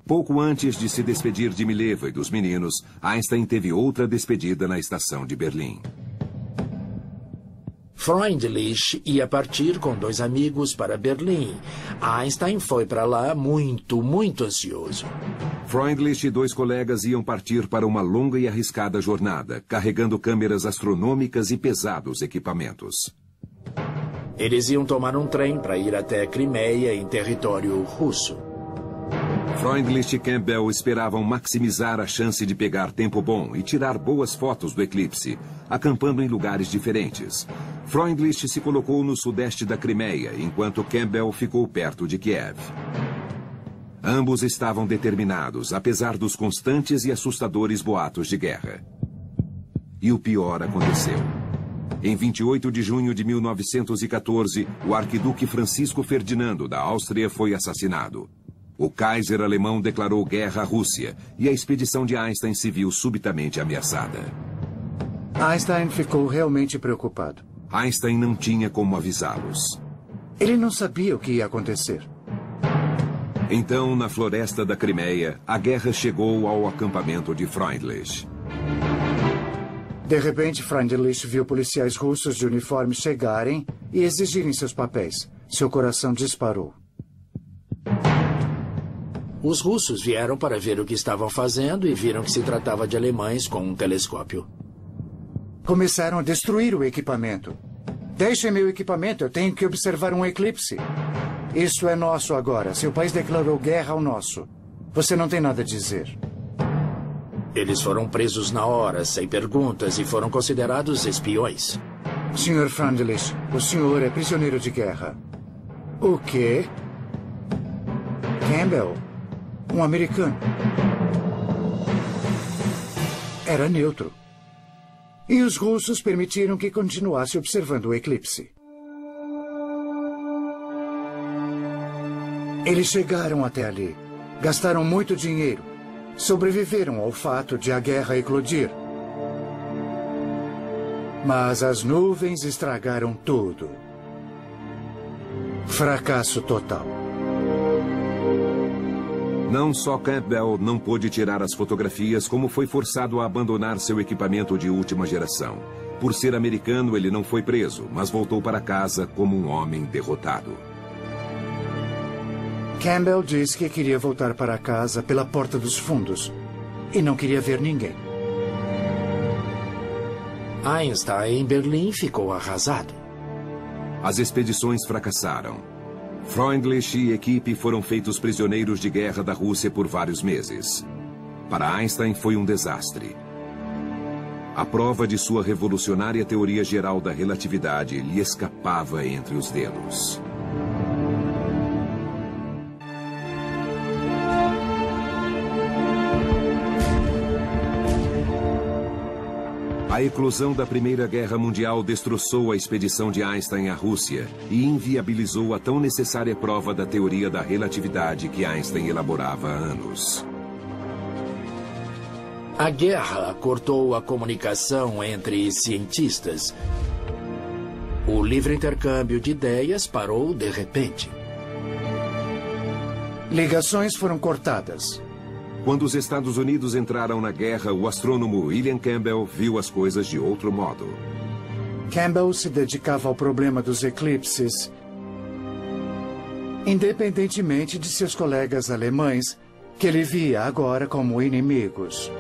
Pouco antes de se despedir de Mileva e dos meninos, Einstein teve outra despedida na estação de Berlim. Freundlich ia partir com dois amigos para Berlim. Einstein foi para lá muito ansioso. Freundlich e dois colegas iam partir para uma longa e arriscada jornada, carregando câmeras astronômicas e pesados equipamentos. Eles iam tomar um trem para ir até Crimeia, em território russo. Freundlich e Campbell esperavam maximizar a chance de pegar tempo bom e tirar boas fotos do eclipse, acampando em lugares diferentes. Freundlich se colocou no sudeste da Crimeia, enquanto Campbell ficou perto de Kiev. Ambos estavam determinados, apesar dos constantes e assustadores boatos de guerra. E o pior aconteceu. Em 28 de junho de 1914, o arquiduque Francisco Ferdinando da Áustria foi assassinado. O Kaiser alemão declarou guerra à Rússia e a expedição de Einstein se viu subitamente ameaçada. Einstein ficou realmente preocupado. Einstein não tinha como avisá-los. Ele não sabia o que ia acontecer. Então, na floresta da Crimeia, a guerra chegou ao acampamento de Freundlich. De repente, Freundlich viu policiais russos de uniforme chegarem e exigirem seus papéis. Seu coração disparou. Os russos vieram para ver o que estavam fazendo e viram que se tratava de alemães com um telescópio. Começaram a destruir o equipamento. Deixem meu equipamento, eu tenho que observar um eclipse. Isso é nosso agora. Seu país declarou guerra ao nosso. Você não tem nada a dizer. Eles foram presos na hora, sem perguntas, e foram considerados espiões. Sr. Freundlich, o senhor é prisioneiro de guerra. O quê? Campbell? Um americano. Era neutro. E os russos permitiram que continuasse observando o eclipse. Eles chegaram até ali, gastaram muito dinheiro, sobreviveram ao fato de a guerra eclodir. Mas as nuvens estragaram tudo. Fracasso total. Não só Campbell não pôde tirar as fotografias, como foi forçado a abandonar seu equipamento de última geração. Por ser americano, ele não foi preso, mas voltou para casa como um homem derrotado. Campbell disse que queria voltar para casa pela porta dos fundos e não queria ver ninguém. Einstein, em Berlim, ficou arrasado. As expedições fracassaram. Freundlich e equipe foram feitos prisioneiros de guerra da Rússia por vários meses. Para Einstein foi um desastre. A prova de sua revolucionária teoria geral da relatividade lhe escapava entre os dedos. A eclosão da Primeira Guerra Mundial destroçou a expedição de Einstein à Rússia e inviabilizou a tão necessária prova da teoria da relatividade que Einstein elaborava há anos. A guerra cortou a comunicação entre cientistas. O livre intercâmbio de ideias parou de repente. Ligações foram cortadas. Quando os Estados Unidos entraram na guerra, o astrônomo William Campbell viu as coisas de outro modo. Campbell se dedicava ao problema dos eclipses, independentemente de seus colegas alemães, que ele via agora como inimigos.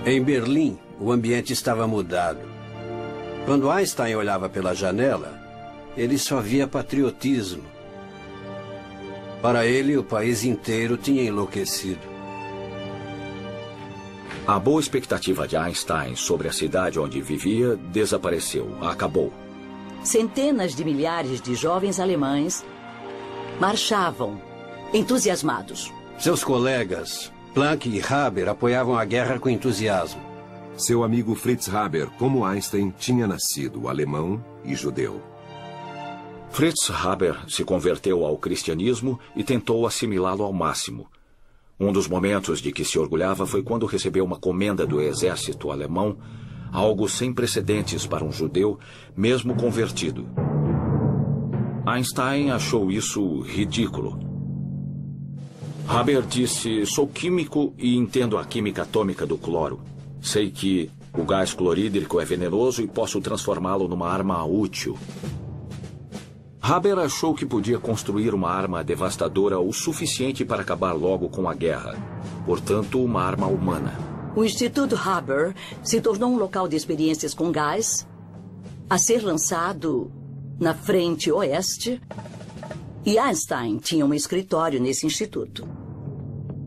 Em Berlim, o ambiente estava mudado. Quando Einstein olhava pela janela, ele só via patriotismo. Para ele, o país inteiro tinha enlouquecido. A boa expectativa de Einstein sobre a cidade onde vivia desapareceu, acabou. Centenas de milhares de jovens alemães marchavam, entusiasmados. Seus colegas, Planck e Haber, apoiavam a guerra com entusiasmo. Seu amigo Fritz Haber, como Einstein, tinha nascido alemão e judeu. Fritz Haber se converteu ao cristianismo e tentou assimilá-lo ao máximo. Um dos momentos de que se orgulhava foi quando recebeu uma comenda do exército alemão, algo sem precedentes para um judeu, mesmo convertido. Einstein achou isso ridículo. Haber disse: "Sou químico e entendo a química atômica do cloro. Sei que o gás clorídrico é venenoso e posso transformá-lo numa arma útil." Haber achou que podia construir uma arma devastadora o suficiente para acabar logo com a guerra. Portanto, uma arma humana. O Instituto Haber se tornou um local de experiências com gás, a ser lançado na frente oeste, e Einstein tinha um escritório nesse instituto.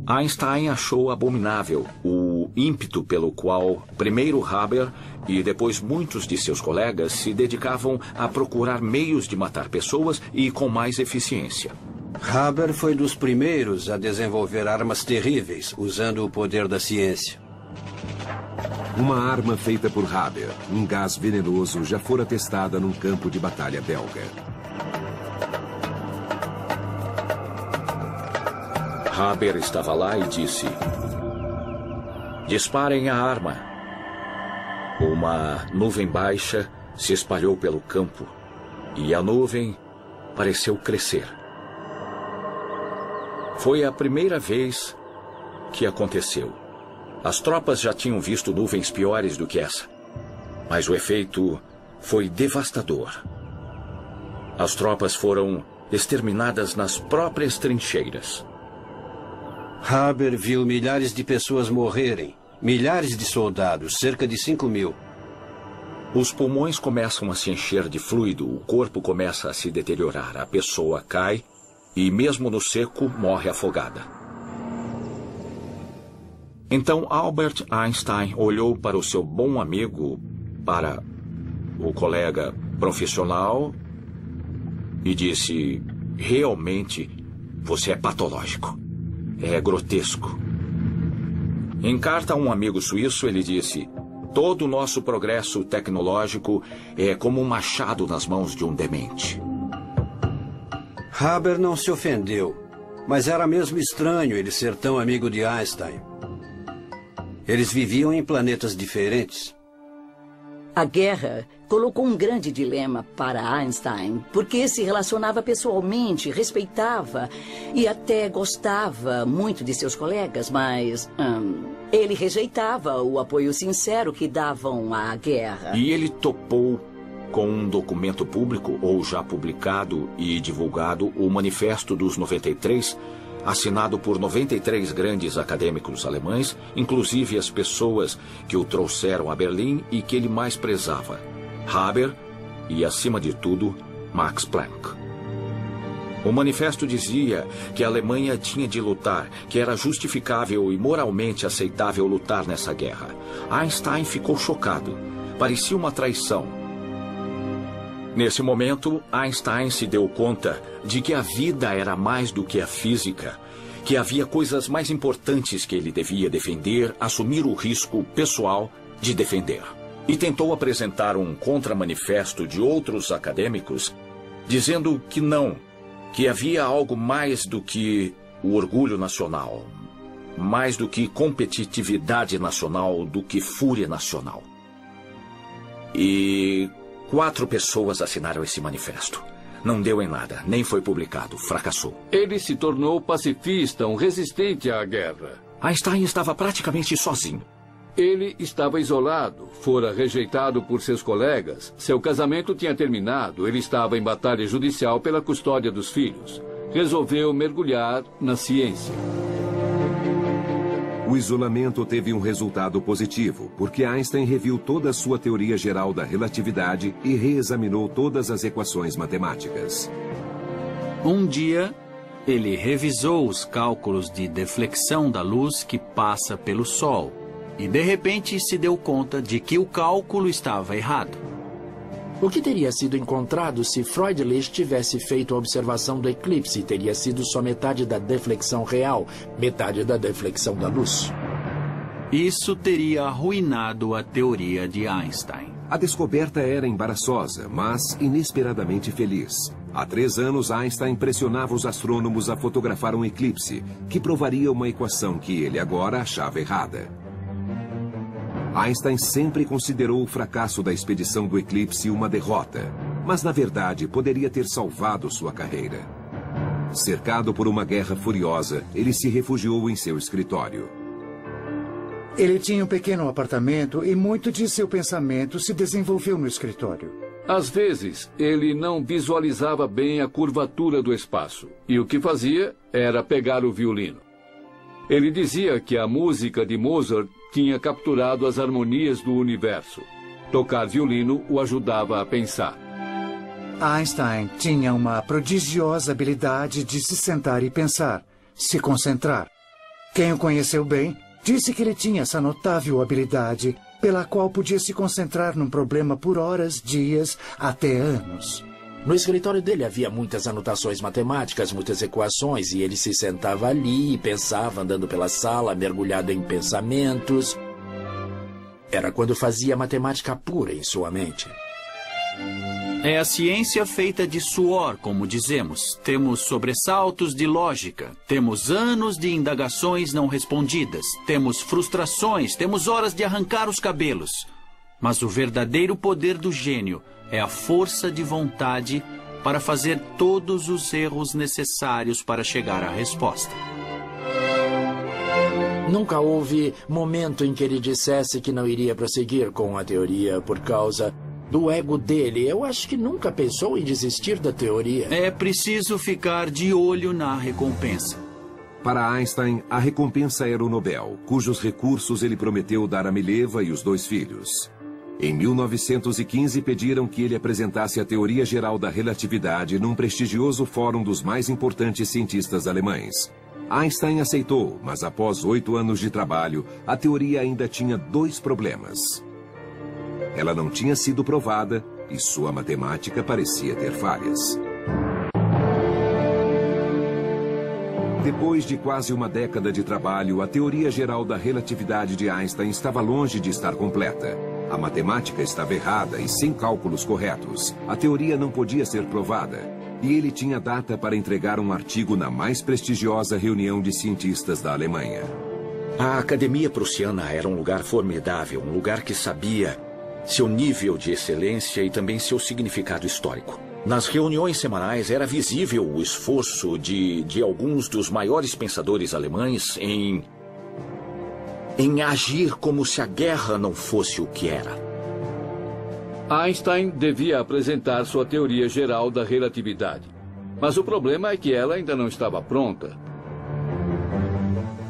Einstein achou abominável o ímpeto pelo qual primeiro Haber e depois muitos de seus colegas se dedicavam a procurar meios de matar pessoas e com mais eficiência. Haber foi dos primeiros a desenvolver armas terríveis, usando o poder da ciência. Uma arma feita por Haber, um gás venenoso, já fora testada num campo de batalha belga. Haber estava lá e disse: "Disparem a arma." Uma nuvem baixa se espalhou pelo campo e a nuvem pareceu crescer. Foi a primeira vez que aconteceu. As tropas já tinham visto nuvens piores do que essa, mas o efeito foi devastador. As tropas foram exterminadas nas próprias trincheiras. Haber viu milhares de pessoas morrerem. Milhares de soldados, cerca de 5.000. Os pulmões começam a se encher de fluido, o corpo começa a se deteriorar, a pessoa cai e, mesmo no seco, morre afogada. Então Albert Einstein olhou para o seu bom amigo, para o colega profissional, e disse: "Realmente, você é patológico. É grotesco." Em carta a um amigo suíço, ele disse: "Todo o nosso progresso tecnológico é como um machado nas mãos de um demente." Haber não se ofendeu, mas era mesmo estranho ele ser tão amigo de Einstein. Eles viviam em planetas diferentes. A guerra colocou um grande dilema para Einstein, porque se relacionava pessoalmente, respeitava e até gostava muito de seus colegas, mas ele rejeitava o apoio sincero que davam à guerra. E ele topou com um documento público, ou já publicado e divulgado, o Manifesto dos 93, assinado por 93 grandes acadêmicos alemães, inclusive as pessoas que o trouxeram a Berlim e que ele mais prezava: Haber e, acima de tudo, Max Planck. O manifesto dizia que a Alemanha tinha de lutar, que era justificável e moralmente aceitável lutar nessa guerra. Einstein ficou chocado. Parecia uma traição. Nesse momento, Einstein se deu conta de que a vida era mais do que a física, que havia coisas mais importantes que ele devia defender, assumir o risco pessoal de defender. E tentou apresentar um contramanifesto de outros acadêmicos, dizendo que não, que havia algo mais do que o orgulho nacional, mais do que competitividade nacional, do que fúria nacional. E 4 pessoas assinaram esse manifesto. Não deu em nada, nem foi publicado, fracassou. Ele se tornou pacifista, um resistente à guerra. Einstein estava praticamente sozinho. Ele estava isolado, fora rejeitado por seus colegas, seu casamento tinha terminado, ele estava em batalha judicial pela custódia dos filhos. Resolveu mergulhar na ciência. O isolamento teve um resultado positivo, porque Einstein reviu toda a sua teoria geral da relatividade e reexaminou todas as equações matemáticas. Um dia, ele revisou os cálculos de deflexão da luz que passa pelo Sol e, de repente, se deu conta de que o cálculo estava errado. O que teria sido encontrado se Freundlich tivesse feito a observação do eclipse teria sido só metade da deflexão real, metade da deflexão da luz. Isso teria arruinado a teoria de Einstein. A descoberta era embaraçosa, mas inesperadamente feliz. Há 3 anos, Einstein pressionava os astrônomos a fotografar um eclipse, que provaria uma equação que ele agora achava errada. Einstein sempre considerou o fracasso da expedição do eclipse uma derrota, mas na verdade poderia ter salvado sua carreira. Cercado por uma guerra furiosa, ele se refugiou em seu escritório. Ele tinha um pequeno apartamento e muito de seu pensamento se desenvolveu no escritório. Às vezes, ele não visualizava bem a curvatura do espaço, e o que fazia era pegar o violino. Ele dizia que a música de Mozart tinha capturado as harmonias do universo. Tocar violino o ajudava a pensar. Einstein tinha uma prodigiosa habilidade de se sentar e pensar, se concentrar. Quem o conheceu bem disse que ele tinha essa notável habilidade pela qual podia se concentrar num problema por horas, dias, até anos. No escritório dele havia muitas anotações matemáticas, muitas equações, e ele se sentava ali e pensava, andando pela sala, mergulhado em pensamentos. Era quando fazia matemática pura em sua mente. É a ciência feita de suor, como dizemos. Temos sobressaltos de lógica, temos anos de indagações não respondidas, temos frustrações, temos horas de arrancar os cabelos. Mas o verdadeiro poder do gênio é a força de vontade para fazer todos os erros necessários para chegar à resposta. Nunca houve momento em que ele dissesse que não iria prosseguir com a teoria por causa do ego dele. Eu acho que nunca pensou em desistir da teoria. É preciso ficar de olho na recompensa. Para Einstein, a recompensa era o Nobel, cujos recursos ele prometeu dar a Mileva e os 2 filhos. Em 1915, pediram que ele apresentasse a teoria geral da relatividade num prestigioso fórum dos mais importantes cientistas alemães. Einstein aceitou, mas após 8 anos de trabalho, a teoria ainda tinha 2 problemas. Ela não tinha sido provada e sua matemática parecia ter falhas. Depois de quase uma década de trabalho, a teoria geral da relatividade de Einstein estava longe de estar completa. A matemática estava errada e sem cálculos corretos. A teoria não podia ser provada. E ele tinha data para entregar um artigo na mais prestigiosa reunião de cientistas da Alemanha. A Academia Prussiana era um lugar formidável, um lugar que sabia seu nível de excelência e também seu significado histórico. Nas reuniões semanais era visível o esforço de alguns dos maiores pensadores alemães em agir como se a guerra não fosse o que era. Einstein devia apresentar sua teoria geral da relatividade. Mas o problema é que ela ainda não estava pronta.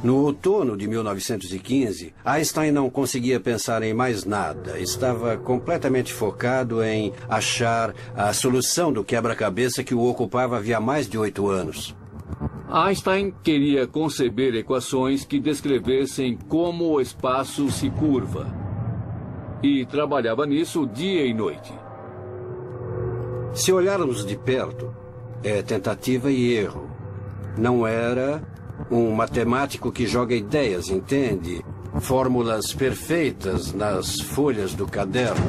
No outono de 1915, Einstein não conseguia pensar em mais nada. Estava completamente focado em achar a solução do quebra-cabeça que o ocupava havia mais de 8 anos. Einstein queria conceber equações que descrevessem como o espaço se curva. E trabalhava nisso dia e noite. Se olharmos de perto, é tentativa e erro. Não era um matemático que joga ideias, entende? Fórmulas perfeitas nas folhas do caderno.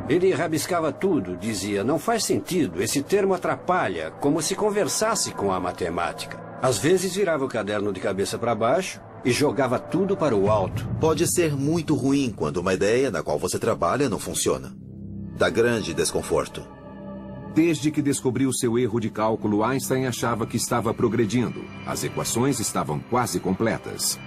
Ele rabiscava tudo, dizia, não faz sentido, esse termo atrapalha, como se conversasse com a matemática. Às vezes virava o caderno de cabeça para baixo e jogava tudo para o alto. Pode ser muito ruim quando uma ideia na qual você trabalha não funciona. Dá grande desconforto. Desde que descobriu seu erro de cálculo, Einstein achava que estava progredindo. As equações estavam quase completas.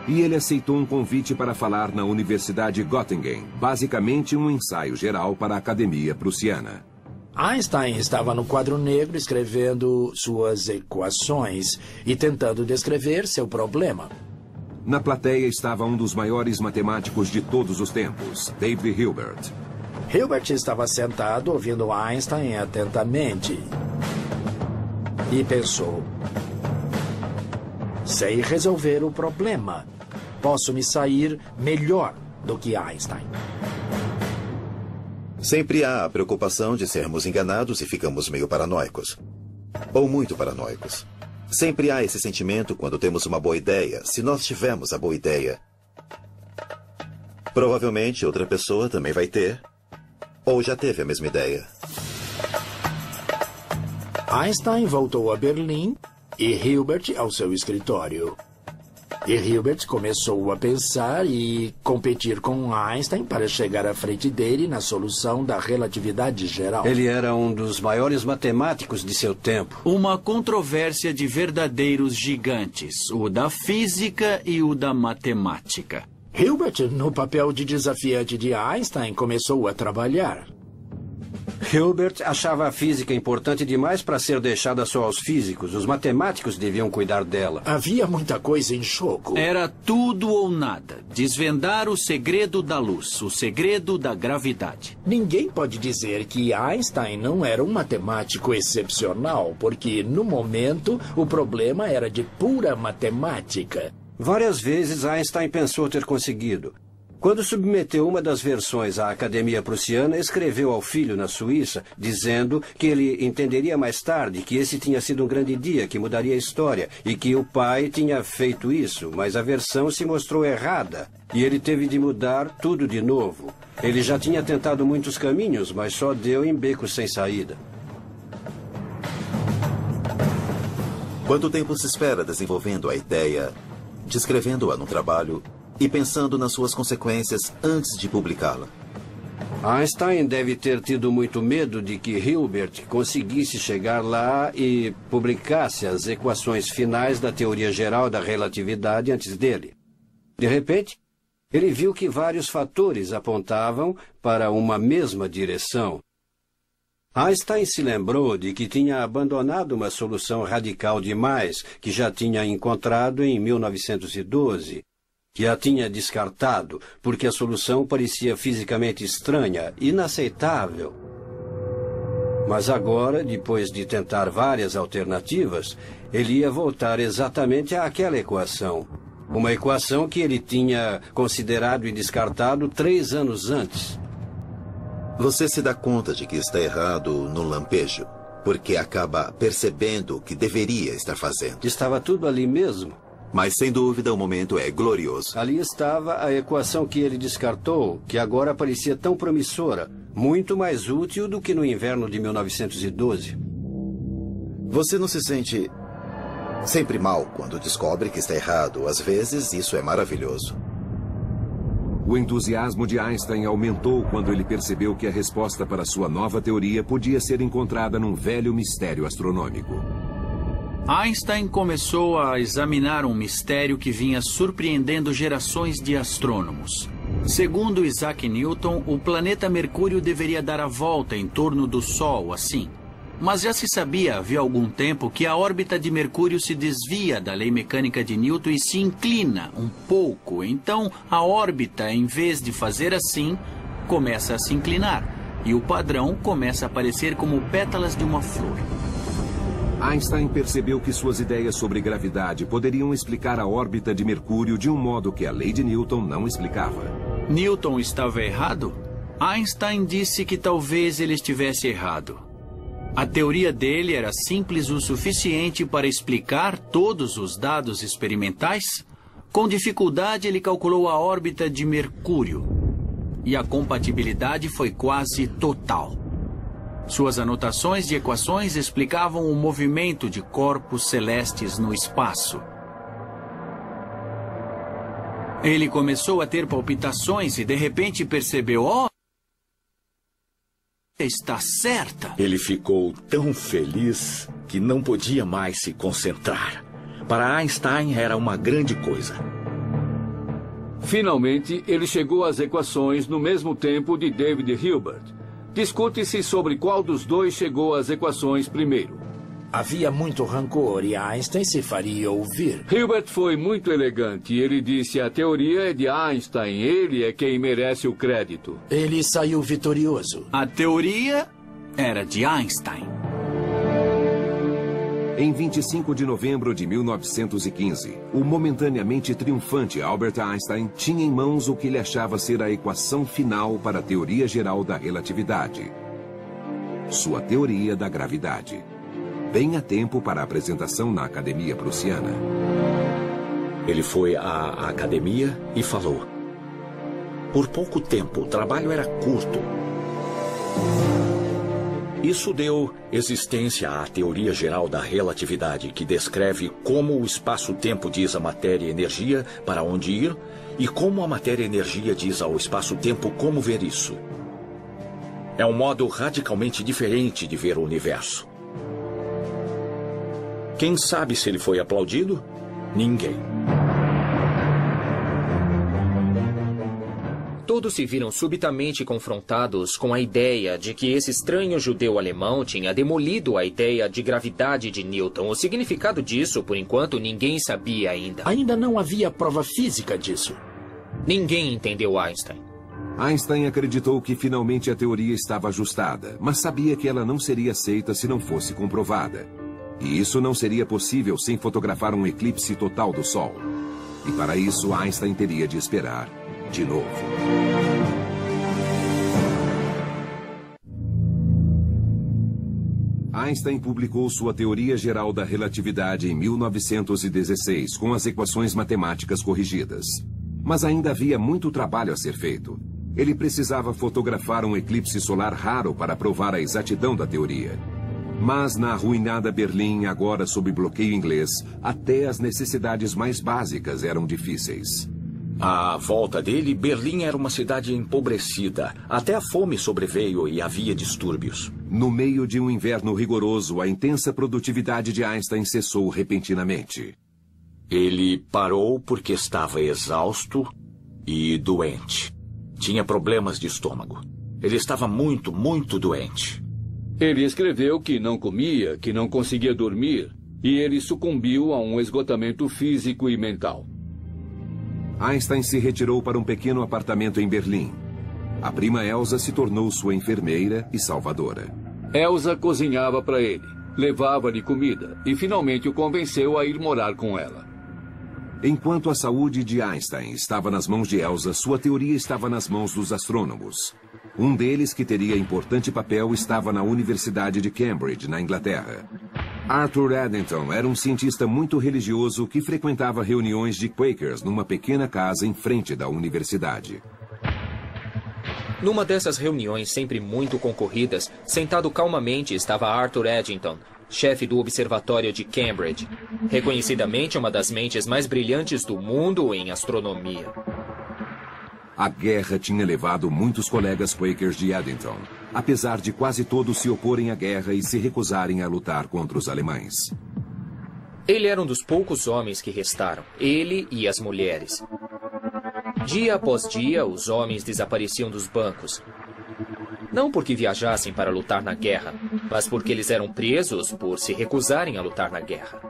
E ele aceitou um convite para falar na Universidade Göttingen, basicamente um ensaio geral para a Academia Prussiana. Einstein estava no quadro negro escrevendo suas equações e tentando descrever seu problema. Na plateia estava um dos maiores matemáticos de todos os tempos, David Hilbert. Hilbert estava sentado ouvindo Einstein atentamente e pensou: sei resolver o problema. Posso me sair melhor do que Einstein. Sempre há a preocupação de sermos enganados e ficamos meio paranoicos. Ou muito paranoicos. Sempre há esse sentimento quando temos uma boa ideia. Se nós tivermos a boa ideia, provavelmente outra pessoa também vai ter, ou já teve a mesma ideia. Einstein voltou a Berlim e Hilbert ao seu escritório. E Hilbert começou a pensar e competir com Einstein para chegar à frente dele na solução da relatividade geral. Ele era um dos maiores matemáticos de seu tempo. Uma controvérsia de verdadeiros gigantes, o da física e o da matemática. Hilbert, no papel de desafiante de Einstein, começou a trabalhar. Hilbert achava a física importante demais para ser deixada só aos físicos. Os matemáticos deviam cuidar dela. Havia muita coisa em jogo. Era tudo ou nada. Desvendar o segredo da luz, o segredo da gravidade. Ninguém pode dizer que Einstein não era um matemático excepcional, porque, no momento, o problema era de pura matemática. Várias vezes Einstein pensou ter conseguido. Quando submeteu uma das versões à Academia Prussiana, escreveu ao filho na Suíça, dizendo que ele entenderia mais tarde que esse tinha sido um grande dia, que mudaria a história, e que o pai tinha feito isso, mas a versão se mostrou errada, e ele teve de mudar tudo de novo. Ele já tinha tentado muitos caminhos, mas só deu em becos sem saída. Quanto tempo se espera desenvolvendo a ideia, descrevendo-a no trabalho e pensando nas suas consequências antes de publicá-la? Einstein deve ter tido muito medo de que Hilbert conseguisse chegar lá e publicasse as equações finais da teoria geral da relatividade antes dele. De repente, ele viu que vários fatores apontavam para uma mesma direção. Einstein se lembrou de que tinha abandonado uma solução radical demais que já tinha encontrado em 1912. Que a tinha descartado porque a solução parecia fisicamente estranha, inaceitável. Mas agora, depois de tentar várias alternativas, ele ia voltar exatamente àquela equação. Uma equação que ele tinha considerado e descartado 3 anos antes. Você se dá conta de que está errado no lampejo, porque acaba percebendo o que deveria estar fazendo. Estava tudo ali mesmo. Mas, sem dúvida, o momento é glorioso. Ali estava a equação que ele descartou, que agora parecia tão promissora, muito mais útil do que no inverno de 1912. Você não se sente sempre mal quando descobre que está errado. Às vezes, isso é maravilhoso. O entusiasmo de Einstein aumentou quando ele percebeu que a resposta para sua nova teoria podia ser encontrada num velho mistério astronômico. Einstein começou a examinar um mistério que vinha surpreendendo gerações de astrônomos. Segundo Isaac Newton, o planeta Mercúrio deveria dar a volta em torno do Sol, assim. Mas já se sabia havia algum tempo que a órbita de Mercúrio se desvia da lei mecânica de Newton e se inclina um pouco. Então, a órbita, em vez de fazer assim, começa a se inclinar. E o padrão começa a aparecer como pétalas de uma flor. Einstein percebeu que suas ideias sobre gravidade poderiam explicar a órbita de Mercúrio de um modo que a lei de Newton não explicava. Newton estava errado? Einstein disse que talvez ele estivesse errado. A teoria dele era simples o suficiente para explicar todos os dados experimentais? Com dificuldade, ele calculou a órbita de Mercúrio. E a compatibilidade foi quase total. Suas anotações de equações explicavam o movimento de corpos celestes no espaço. Ele começou a ter palpitações e de repente percebeu: "Oh, está certa." Ele ficou tão feliz que não podia mais se concentrar. Para Einstein era uma grande coisa. Finalmente, ele chegou às equações no mesmo tempo de David Hilbert. Discute-se sobre qual dos dois chegou às equações primeiro. Havia muito rancor e Einstein se faria ouvir. Hilbert foi muito elegante e ele disse: a teoria é de Einstein, ele é quem merece o crédito. Ele saiu vitorioso. A teoria era de Einstein. Em 25 de novembro de 1915, o momentaneamente triunfante Albert Einstein tinha em mãos o que ele achava ser a equação final para a teoria geral da relatividade. Sua teoria da gravidade. Bem a tempo para a apresentação na Academia Prussiana. Ele foi à academia e falou: por pouco tempo, o trabalho era curto. Isso deu existência à teoria geral da relatividade, que descreve como o espaço-tempo diz à matéria e energia para onde ir e como a matéria e energia diz ao espaço-tempo como ver isso. É um modo radicalmente diferente de ver o universo. Quem sabe se ele foi aplaudido? Ninguém. Todos se viram subitamente confrontados com a ideia de que esse estranho judeu alemão tinha demolido a ideia de gravidade de Newton. O significado disso, por enquanto, ninguém sabia ainda. Ainda não havia prova física disso. Ninguém entendeu Einstein. Einstein acreditou que finalmente a teoria estava ajustada, mas sabia que ela não seria aceita se não fosse comprovada. E isso não seria possível sem fotografar um eclipse total do Sol. E para isso, Einstein teria de esperar de novo. Einstein publicou sua teoria geral da relatividade em 1916, com as equações matemáticas corrigidas. Mas ainda havia muito trabalho a ser feito. Ele precisava fotografar um eclipse solar raro para provar a exatidão da teoria. Mas na arruinada Berlim, agora sob bloqueio inglês, até as necessidades mais básicas eram difíceis. À volta dele, Berlim era uma cidade empobrecida. Até a fome sobreveio e havia distúrbios. No meio de um inverno rigoroso, a intensa produtividade de Einstein cessou repentinamente. Ele parou porque estava exausto e doente. Tinha problemas de estômago. Ele estava muito, muito doente. Ele escreveu que não comia, que não conseguia dormir, e ele sucumbiu a um esgotamento físico e mental. Einstein se retirou para um pequeno apartamento em Berlim. A prima Elsa se tornou sua enfermeira e salvadora. Elsa cozinhava para ele, levava-lhe comida e finalmente o convenceu a ir morar com ela. Enquanto a saúde de Einstein estava nas mãos de Elsa, sua teoria estava nas mãos dos astrônomos. Um deles, que teria importante papel, estava na Universidade de Cambridge, na Inglaterra. Arthur Eddington era um cientista muito religioso que frequentava reuniões de Quakers numa pequena casa em frente da universidade. Numa dessas reuniões sempre muito concorridas, sentado calmamente estava Arthur Eddington, chefe do Observatório de Cambridge, reconhecidamente uma das mentes mais brilhantes do mundo em astronomia. A guerra tinha levado muitos colegas Quakers de Edenton, apesar de quase todos se oporem à guerra e se recusarem a lutar contra os alemães. Ele era um dos poucos homens que restaram, ele e as mulheres. Dia após dia, os homens desapareciam dos bancos. Não porque viajassem para lutar na guerra, mas porque eles eram presos por se recusarem a lutar na guerra.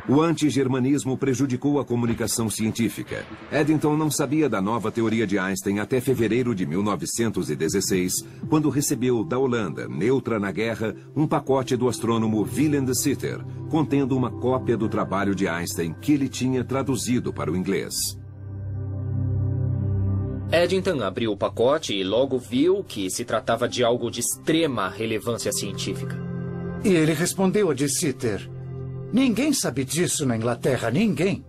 O anti-germanismo prejudicou a comunicação científica. Edenton não sabia da nova teoria de Einstein até fevereiro de 1916, quando recebeu da Holanda, neutra na guerra, um pacote do astrônomo Willem de Sitter, contendo uma cópia do trabalho de Einstein que ele tinha traduzido para o inglês. Eddington abriu o pacote e logo viu que se tratava de algo de extrema relevância científica. E ele respondeu a de Sitter: ninguém sabe disso na Inglaterra, ninguém.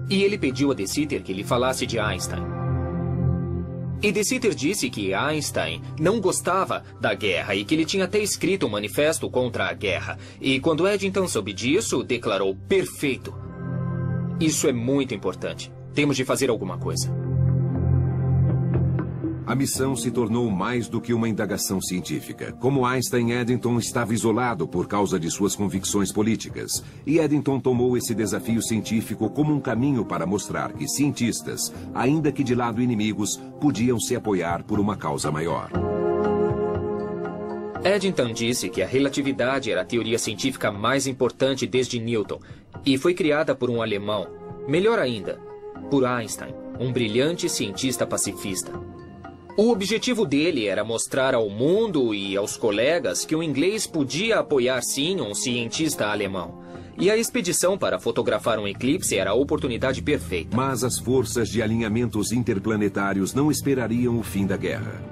E ele pediu a de Sitter que lhe falasse de Einstein. E de Sitter disse que Einstein não gostava da guerra e que ele tinha até escrito um manifesto contra a guerra. E quando Eddington soube disso, declarou: perfeito. Isso é muito importante. Temos de fazer alguma coisa. A missão se tornou mais do que uma indagação científica. Como Einstein, Eddington estava isolado por causa de suas convicções políticas. E Eddington tomou esse desafio científico como um caminho para mostrar que cientistas, ainda que de lado inimigos, podiam se apoiar por uma causa maior. Eddington disse que a relatividade era a teoria científica mais importante desde Newton e foi criada por um alemão. Melhor ainda, por Einstein, um brilhante cientista pacifista. O objetivo dele era mostrar ao mundo e aos colegas que o inglês podia apoiar sim um cientista alemão. E a expedição para fotografar um eclipse era a oportunidade perfeita. Mas as forças de alinhamentos interplanetários não esperariam o fim da guerra.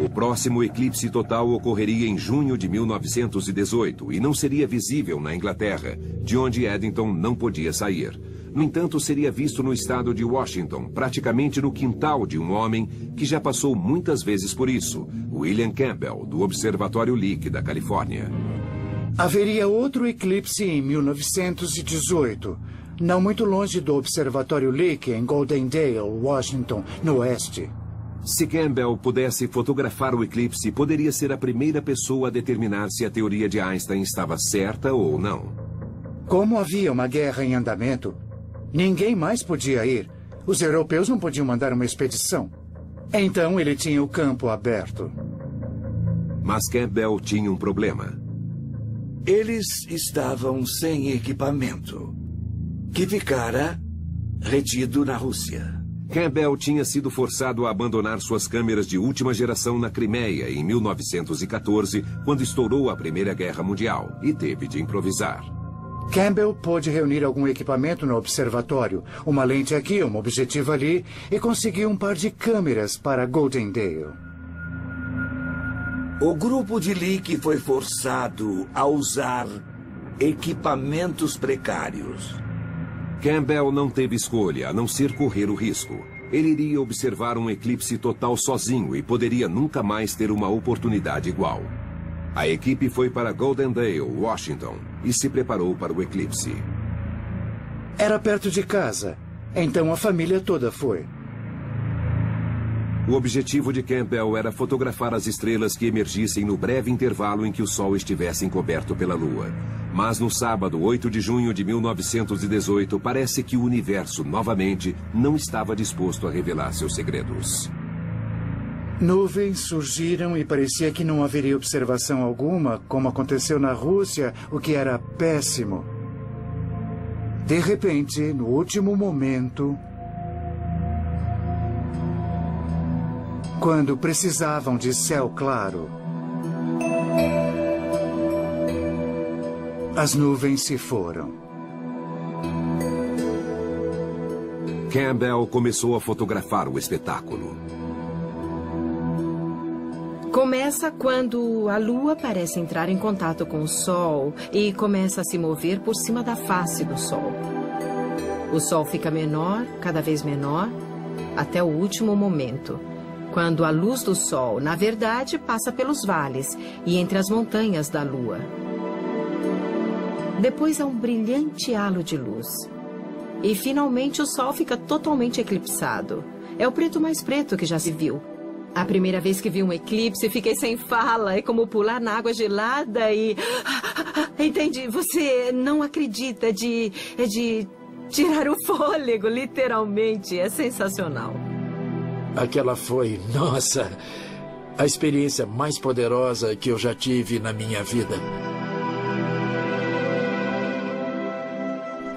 O próximo eclipse total ocorreria em junho de 1918 e não seria visível na Inglaterra, de onde Eddington não podia sair. No entanto, seria visto no estado de Washington, praticamente no quintal de um homem que já passou muitas vezes por isso, William Campbell, do Observatório Lick, da Califórnia. Haveria outro eclipse em 1918, não muito longe do Observatório Lick, em Goldendale, Washington, no oeste. Se Campbell pudesse fotografar o eclipse, poderia ser a primeira pessoa a determinar se a teoria de Einstein estava certa ou não. Como havia uma guerra em andamento, ninguém mais podia ir. Os europeus não podiam mandar uma expedição. Então ele tinha o campo aberto. Mas Campbell tinha um problema. Eles estavam sem equipamento, que ficara retido na Rússia. Campbell tinha sido forçado a abandonar suas câmeras de última geração na Crimeia em 1914, quando estourou a Primeira Guerra Mundial, e teve de improvisar. Campbell pôde reunir algum equipamento no observatório, uma lente aqui, uma objetiva ali, e conseguiu um par de câmeras para Goldendale. O grupo de Lick foi forçado a usar equipamentos precários. Campbell não teve escolha a não ser correr o risco. Ele iria observar um eclipse total sozinho e poderia nunca mais ter uma oportunidade igual. A equipe foi para Goldendale, Washington, e se preparou para o eclipse. Era perto de casa, então a família toda foi. O objetivo de Campbell era fotografar as estrelas que emergissem no breve intervalo em que o Sol estivesse encoberto pela Lua. Mas no sábado, 8 de junho de 1918, parece que o universo, novamente, não estava disposto a revelar seus segredos. Nuvens surgiram e parecia que não haveria observação alguma, como aconteceu na Rússia, o que era péssimo. De repente, no último momento, quando precisavam de céu claro, as nuvens se foram. Campbell começou a fotografar o espetáculo. Começa quando a Lua parece entrar em contato com o Sol e começa a se mover por cima da face do Sol. O Sol fica menor, cada vez menor, até o último momento, quando a luz do Sol, na verdade, passa pelos vales e entre as montanhas da Lua. Depois há um brilhante halo de luz. E finalmente o Sol fica totalmente eclipsado. É o preto mais preto que já se viu. A primeira vez que vi um eclipse, fiquei sem fala. É como pular na água gelada e... Entende? Você não acredita. É de tirar o fôlego, literalmente. É sensacional. Aquela foi, nossa, a experiência mais poderosa que eu já tive na minha vida.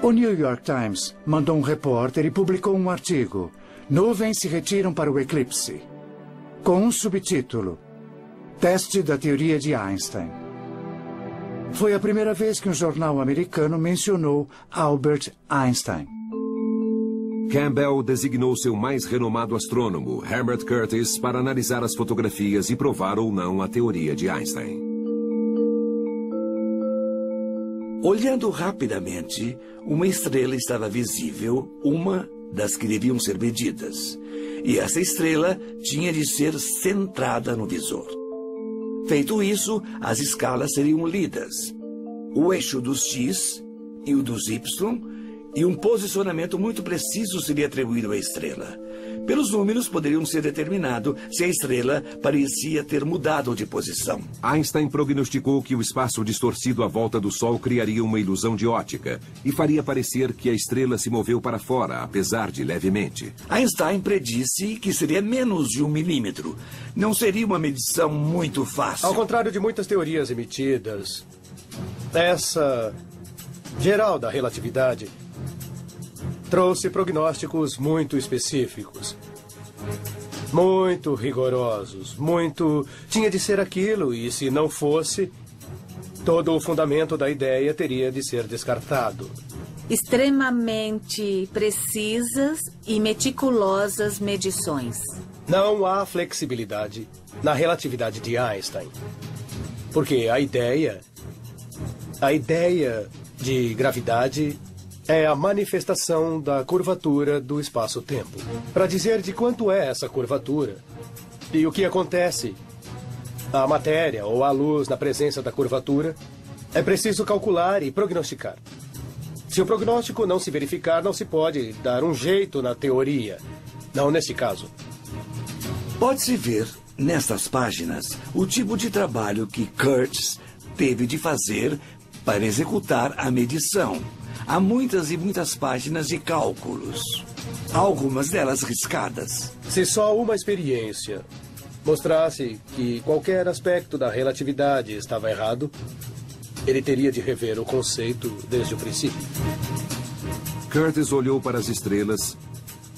O New York Times mandou um repórter e publicou um artigo. Nuvens se retiram para o eclipse. Com um subtítulo. Teste da teoria de Einstein. Foi a primeira vez que um jornal americano mencionou Albert Einstein. Campbell designou seu mais renomado astrônomo, Herbert Curtis, para analisar as fotografias e provar ou não a teoria de Einstein. Olhando rapidamente, uma estrela estava visível, uma das que deviam ser medidas. E essa estrela tinha de ser centrada no visor. Feito isso, as escalas seriam lidas. O eixo dos X e o dos Y, e um posicionamento muito preciso seria atribuído à estrela. Pelos números, poderiam ser determinado se a estrela parecia ter mudado de posição. Einstein prognosticou que o espaço distorcido à volta do Sol criaria uma ilusão de ótica e faria parecer que a estrela se moveu para fora, apesar de levemente. Einstein predisse que seria menos de 1 milímetro. Não seria uma medição muito fácil. Ao contrário de muitas teorias emitidas, essa geral da relatividade trouxe prognósticos muito específicos, muito rigorosos, tinha de ser aquilo, e se não fosse, todo o fundamento da ideia teria de ser descartado. Extremamente precisas e meticulosas medições. Não há flexibilidade na relatividade de Einstein, porque a ideia de gravidade é a manifestação da curvatura do espaço-tempo. Para dizer de quanto é essa curvatura e o que acontece à matéria ou à luz na presença da curvatura, é preciso calcular e prognosticar. Se o prognóstico não se verificar, não se pode dar um jeito na teoria. Não nesse caso. Pode-se ver, nestas páginas, o tipo de trabalho que Curtis teve de fazer para executar a medição. Há muitas e muitas páginas de cálculos, algumas delas riscadas. Se só uma experiência mostrasse que qualquer aspecto da relatividade estava errado, ele teria de rever o conceito desde o princípio. Curtis olhou para as estrelas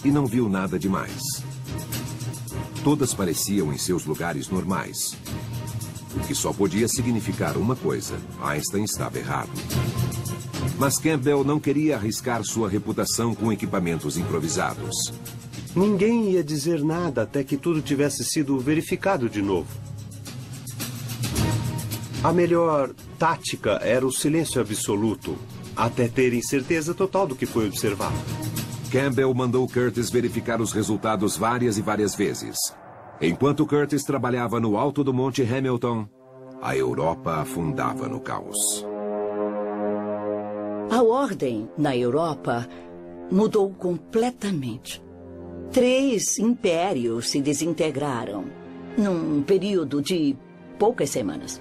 e não viu nada demais. Todas pareciam em seus lugares normais. O que só podia significar uma coisa: Einstein estava errado. Mas Campbell não queria arriscar sua reputação com equipamentos improvisados. Ninguém ia dizer nada até que tudo tivesse sido verificado de novo. A melhor tática era o silêncio absoluto, até terem certeza total do que foi observado. Campbell mandou Curtis verificar os resultados várias e várias vezes. Enquanto Curtis trabalhava no alto do Monte Hamilton, a Europa afundava no caos. A ordem na Europa mudou completamente. 3 impérios se desintegraram num período de poucas semanas.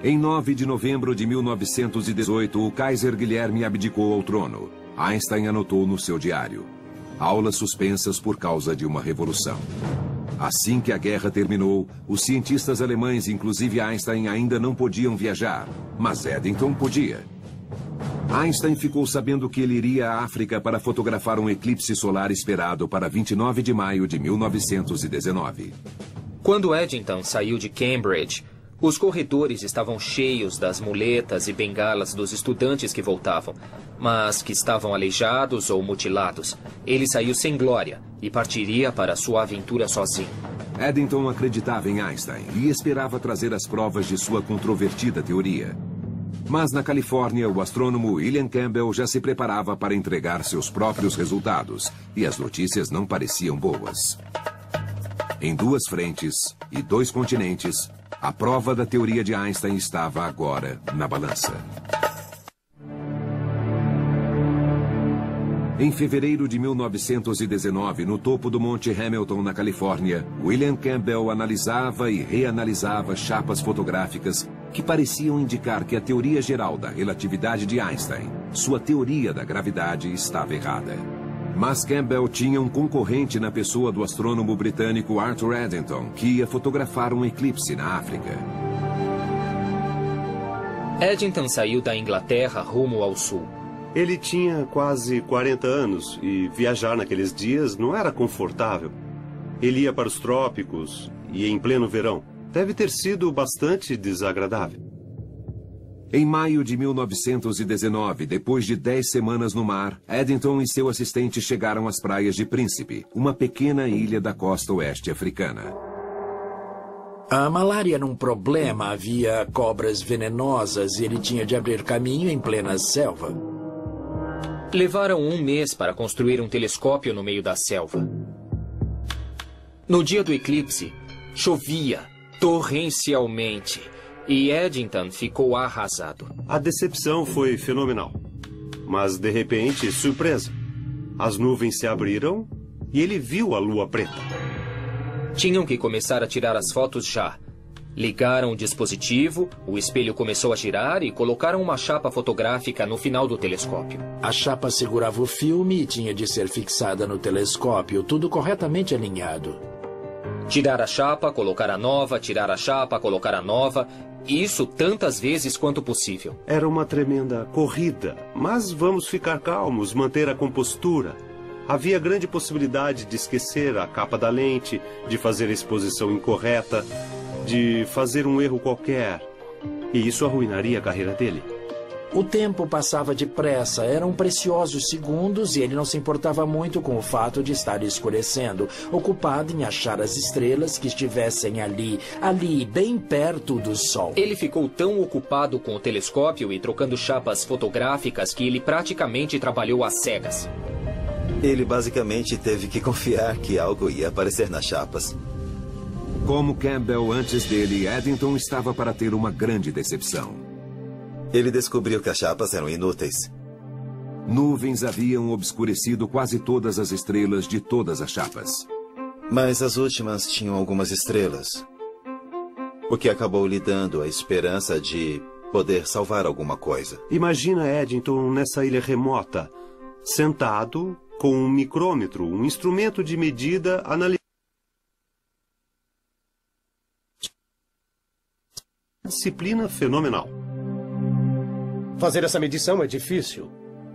Em 9 de novembro de 1918, o Kaiser Guilherme abdicou ao trono. Einstein anotou no seu diário: aulas suspensas por causa de uma revolução. Assim que a guerra terminou, os cientistas alemães, inclusive Einstein, ainda não podiam viajar, mas Eddington podia. Einstein ficou sabendo que ele iria à África para fotografar um eclipse solar esperado para 29 de maio de 1919. Quando Eddington saiu de Cambridge, os corredores estavam cheios das muletas e bengalas dos estudantes que voltavam, mas que estavam aleijados ou mutilados. Ele saiu sem glória e partiria para sua aventura sozinho. Eddington acreditava em Einstein e esperava trazer as provas de sua controvertida teoria. Mas na Califórnia, o astrônomo William Campbell já se preparava para entregar seus próprios resultados, e as notícias não pareciam boas. Em 2 frentes e 2 continentes, a prova da teoria de Einstein estava agora na balança. Em fevereiro de 1919, no topo do Monte Hamilton, na Califórnia, William Campbell analisava e reanalisava chapas fotográficas que pareciam indicar que a teoria geral da relatividade de Einstein, sua teoria da gravidade, estava errada. Mas Campbell tinha um concorrente na pessoa do astrônomo britânico Arthur Eddington, que ia fotografar um eclipse na África. Eddington saiu da Inglaterra rumo ao sul. Ele tinha quase 40 anos e viajar naqueles dias não era confortável. Ele ia para os trópicos e em pleno verão. Deve ter sido bastante desagradável. Em maio de 1919, depois de 10 semanas no mar, Eddington e seu assistente chegaram às praias de Príncipe, uma pequena ilha da costa oeste africana. A malária era um problema, havia cobras venenosas e ele tinha de abrir caminho em plena selva. Levaram um mês para construir um telescópio no meio da selva. No dia do eclipse, chovia torrencialmente e Eddington ficou arrasado. A decepção foi fenomenal. Mas, de repente, surpresa. As nuvens se abriram e ele viu a lua preta. Tinham que começar a tirar as fotos já. Ligaram o dispositivo, o espelho começou a girar e colocaram uma chapa fotográfica no final do telescópio. A chapa segurava o filme e tinha de ser fixada no telescópio, tudo corretamente alinhado. Tirar a chapa, colocar a nova, tirar a chapa, colocar a nova. Isso tantas vezes quanto possível. Era uma tremenda corrida, mas vamos ficar calmos, manter a compostura. Havia grande possibilidade de esquecer a capa da lente, de fazer a exposição incorreta, de fazer um erro qualquer. E isso arruinaria a carreira dele. O tempo passava depressa, eram preciosos segundos e ele não se importava muito com o fato de estar escurecendo, ocupado em achar as estrelas que estivessem ali, bem perto do Sol. Ele ficou tão ocupado com o telescópio e trocando chapas fotográficas que ele praticamente trabalhou às cegas. Ele basicamente teve que confiar que algo ia aparecer nas chapas. Como Campbell antes dele, Eddington estava para ter uma grande decepção. Ele descobriu que as chapas eram inúteis. Nuvens haviam obscurecido quase todas as estrelas de todas as chapas. Mas as últimas tinham algumas estrelas. O que acabou lhe dando a esperança de poder salvar alguma coisa. Imagina Eddington nessa ilha remota, sentado com um micrômetro, um instrumento de medida analisando. Disciplina fenomenal. Fazer essa medição é difícil.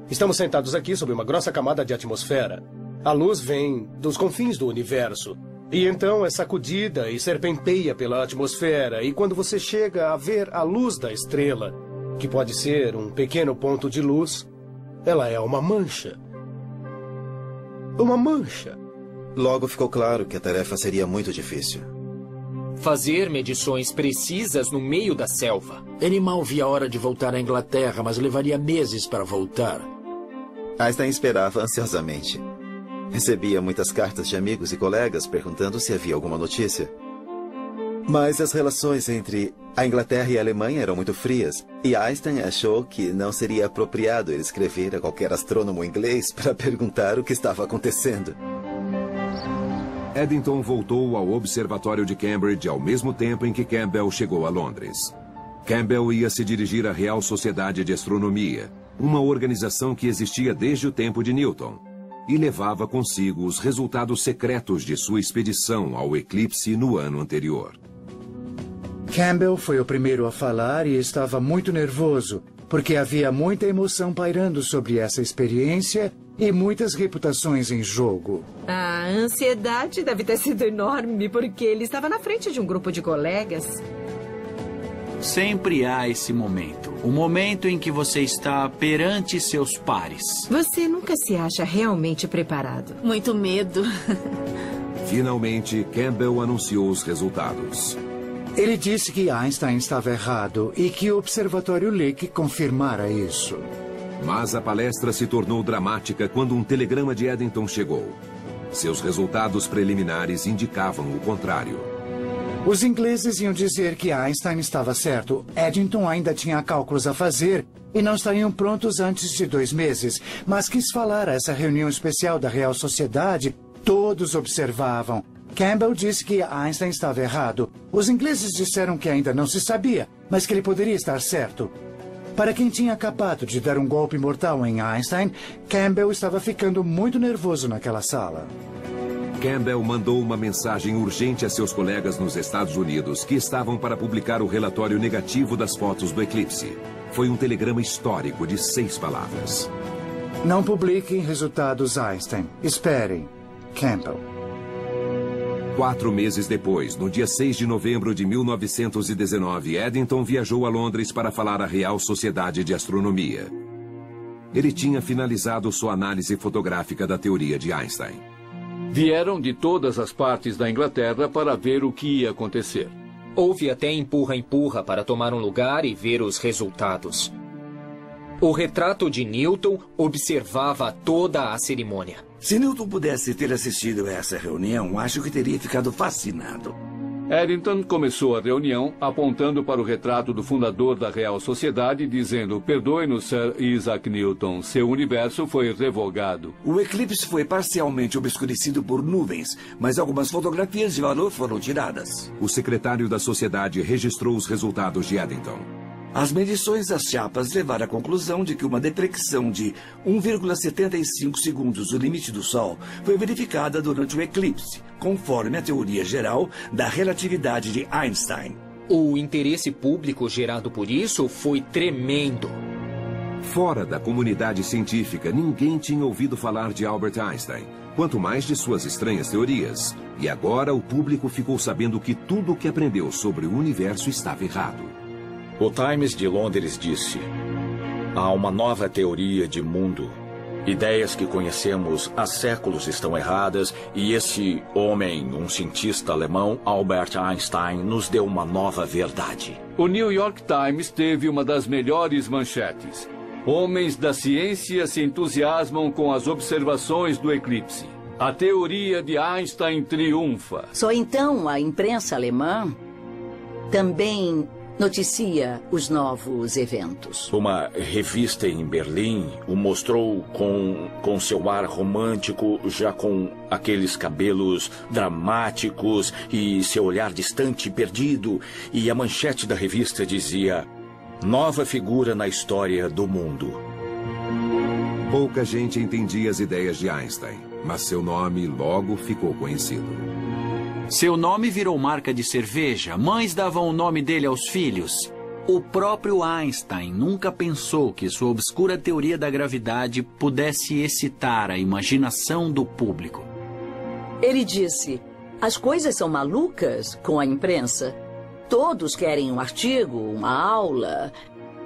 Estamos sentados aqui sob uma grossa camada de atmosfera. A luz vem dos confins do universo. E então é sacudida e serpenteia pela atmosfera. E quando você chega a ver a luz da estrela, que pode ser um pequeno ponto de luz, ela é uma mancha. Uma mancha. Logo ficou claro que a tarefa seria muito difícil. Fazer medições precisas no meio da selva. Ele mal via a hora de voltar à Inglaterra, mas levaria meses para voltar. Einstein esperava ansiosamente. Recebia muitas cartas de amigos e colegas perguntando se havia alguma notícia. Mas as relações entre a Inglaterra e a Alemanha eram muito frias, e Einstein achou que não seria apropriado ele escrever a qualquer astrônomo inglês para perguntar o que estava acontecendo. Eddington voltou ao Observatório de Cambridge ao mesmo tempo em que Campbell chegou a Londres. Campbell ia se dirigir à Real Sociedade de Astronomia, uma organização que existia desde o tempo de Newton, e levava consigo os resultados secretos de sua expedição ao eclipse no ano anterior. Campbell foi o primeiro a falar e estava muito nervoso, porque havia muita emoção pairando sobre essa experiência e muitas reputações em jogo. A ansiedade deve ter sido enorme, porque ele estava na frente de um grupo de colegas. Sempre há esse momento. O momento em que você está perante seus pares. Você nunca se acha realmente preparado. Muito medo. Finalmente, Campbell anunciou os resultados. Ele disse que Einstein estava errado e que o Observatório Lick confirmara isso. Mas a palestra se tornou dramática quando um telegrama de Eddington chegou. Seus resultados preliminares indicavam o contrário. Os ingleses iam dizer que Einstein estava certo. Eddington ainda tinha cálculos a fazer e não estariam prontos antes de 2 meses. Mas quis falar a essa reunião especial da Real Sociedade. Todos observavam. Campbell disse que Einstein estava errado. Os ingleses disseram que ainda não se sabia, mas que ele poderia estar certo. Para quem tinha acabado de dar um golpe mortal em Einstein, Campbell estava ficando muito nervoso naquela sala. Campbell mandou uma mensagem urgente a seus colegas nos Estados Unidos que estavam para publicar o relatório negativo das fotos do eclipse. Foi um telegrama histórico de 6 palavras. Não publiquem resultados Einstein. Esperem. Campbell. 4 meses depois, no dia 6 de novembro de 1919, Eddington viajou a Londres para falar à Real Sociedade de Astronomia. Ele tinha finalizado sua análise fotográfica da teoria de Einstein. Vieram de todas as partes da Inglaterra para ver o que ia acontecer. Houve até empurra-empurra para tomar um lugar e ver os resultados. O retrato de Newton observava toda a cerimônia. Se Newton pudesse ter assistido a essa reunião, acho que teria ficado fascinado. Eddington começou a reunião apontando para o retrato do fundador da Real Sociedade, dizendo: "Perdoe-nos, Sir Isaac Newton, seu universo foi revogado." O eclipse foi parcialmente obscurecido por nuvens, mas algumas fotografias de valor foram tiradas. O secretário da sociedade registrou os resultados de Eddington. As medições das chapas levaram à conclusão de que uma deflexão de 1,75 segundos do limite do Sol foi verificada durante o eclipse, conforme a teoria geral da relatividade de Einstein. O interesse público gerado por isso foi tremendo. Fora da comunidade científica, ninguém tinha ouvido falar de Albert Einstein, quanto mais de suas estranhas teorias. E agora o público ficou sabendo que tudo o que aprendeu sobre o universo estava errado. O Times de Londres disse: "Há uma nova teoria de mundo. Ideias que conhecemos há séculos estão erradas e esse homem, um cientista alemão, Albert Einstein, nos deu uma nova verdade." O New York Times teve uma das melhores manchetes. Homens da ciência se entusiasmam com as observações do eclipse. A teoria de Einstein triunfa. Só então a imprensa alemã também noticia os novos eventos. Uma revista em Berlim o mostrou com seu ar romântico, já com aqueles cabelos dramáticos e seu olhar distante e perdido. E a manchete da revista dizia: "Nova figura na história do mundo." Pouca gente entendia as ideias de Einstein, mas seu nome logo ficou conhecido. Seu nome virou marca de cerveja. Mães davam o nome dele aos filhos. O próprio Einstein nunca pensou que sua obscura teoria da gravidade pudesse excitar a imaginação do público. Ele disse: "As coisas são malucas com a imprensa. Todos querem um artigo, uma aula,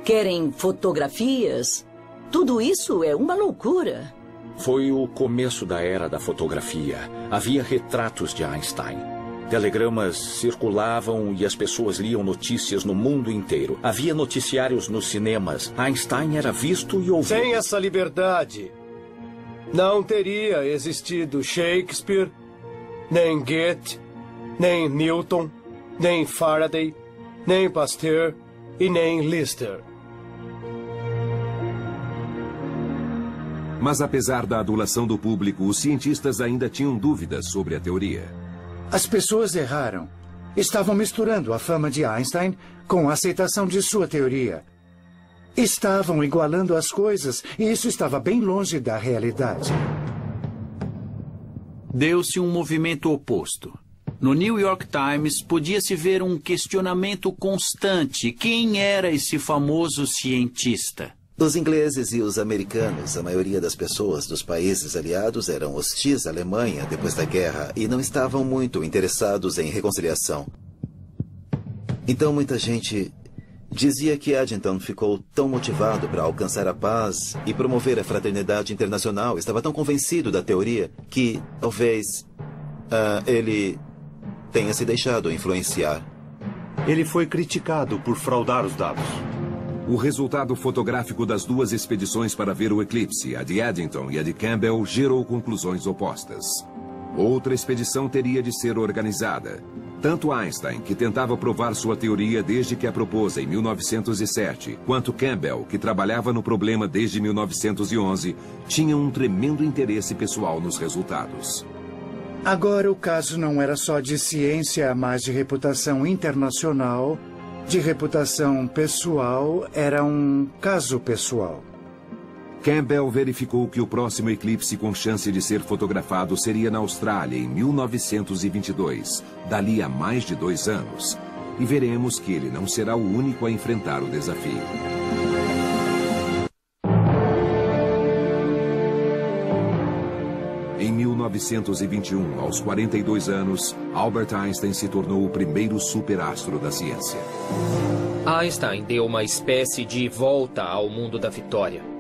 querem fotografias. Tudo isso é uma loucura." Foi o começo da era da fotografia. Havia retratos de Einstein. Telegramas circulavam e as pessoas liam notícias no mundo inteiro. Havia noticiários nos cinemas. Einstein era visto e ouvido. Sem essa liberdade, não teria existido Shakespeare, nem Goethe, nem Newton, nem Faraday, nem Pasteur e nem Lister. Mas apesar da adulação do público, os cientistas ainda tinham dúvidas sobre a teoria. As pessoas erraram. Estavam misturando a fama de Einstein com a aceitação de sua teoria. Estavam igualando as coisas e isso estava bem longe da realidade. Deu-se um movimento oposto. No New York Times podia-se ver um questionamento constante. Quem era esse famoso cientista? Os ingleses e os americanos, a maioria das pessoas dos países aliados eram hostis à Alemanha depois da guerra e não estavam muito interessados em reconciliação. Então muita gente dizia que Eddington ficou tão motivado para alcançar a paz e promover a fraternidade internacional, estava tão convencido da teoria que talvez ele tenha se deixado influenciar. Ele foi criticado por fraudar os dados. O resultado fotográfico das 2 expedições para ver o eclipse, a de Eddington e a de Campbell, gerou conclusões opostas. Outra expedição teria de ser organizada. Tanto Einstein, que tentava provar sua teoria desde que a propôs em 1907, quanto Campbell, que trabalhava no problema desde 1911, tinham um tremendo interesse pessoal nos resultados. Agora o caso não era só de ciência, mas de reputação internacional, de reputação pessoal, era um caso pessoal. Campbell verificou que o próximo eclipse com chance de ser fotografado seria na Austrália em 1922, dali a mais de 2 anos. E veremos que ele não será o único a enfrentar o desafio. Em 1921, aos 42 anos, Albert Einstein se tornou o primeiro superastro da ciência. Einstein deu uma espécie de volta ao mundo da vitória.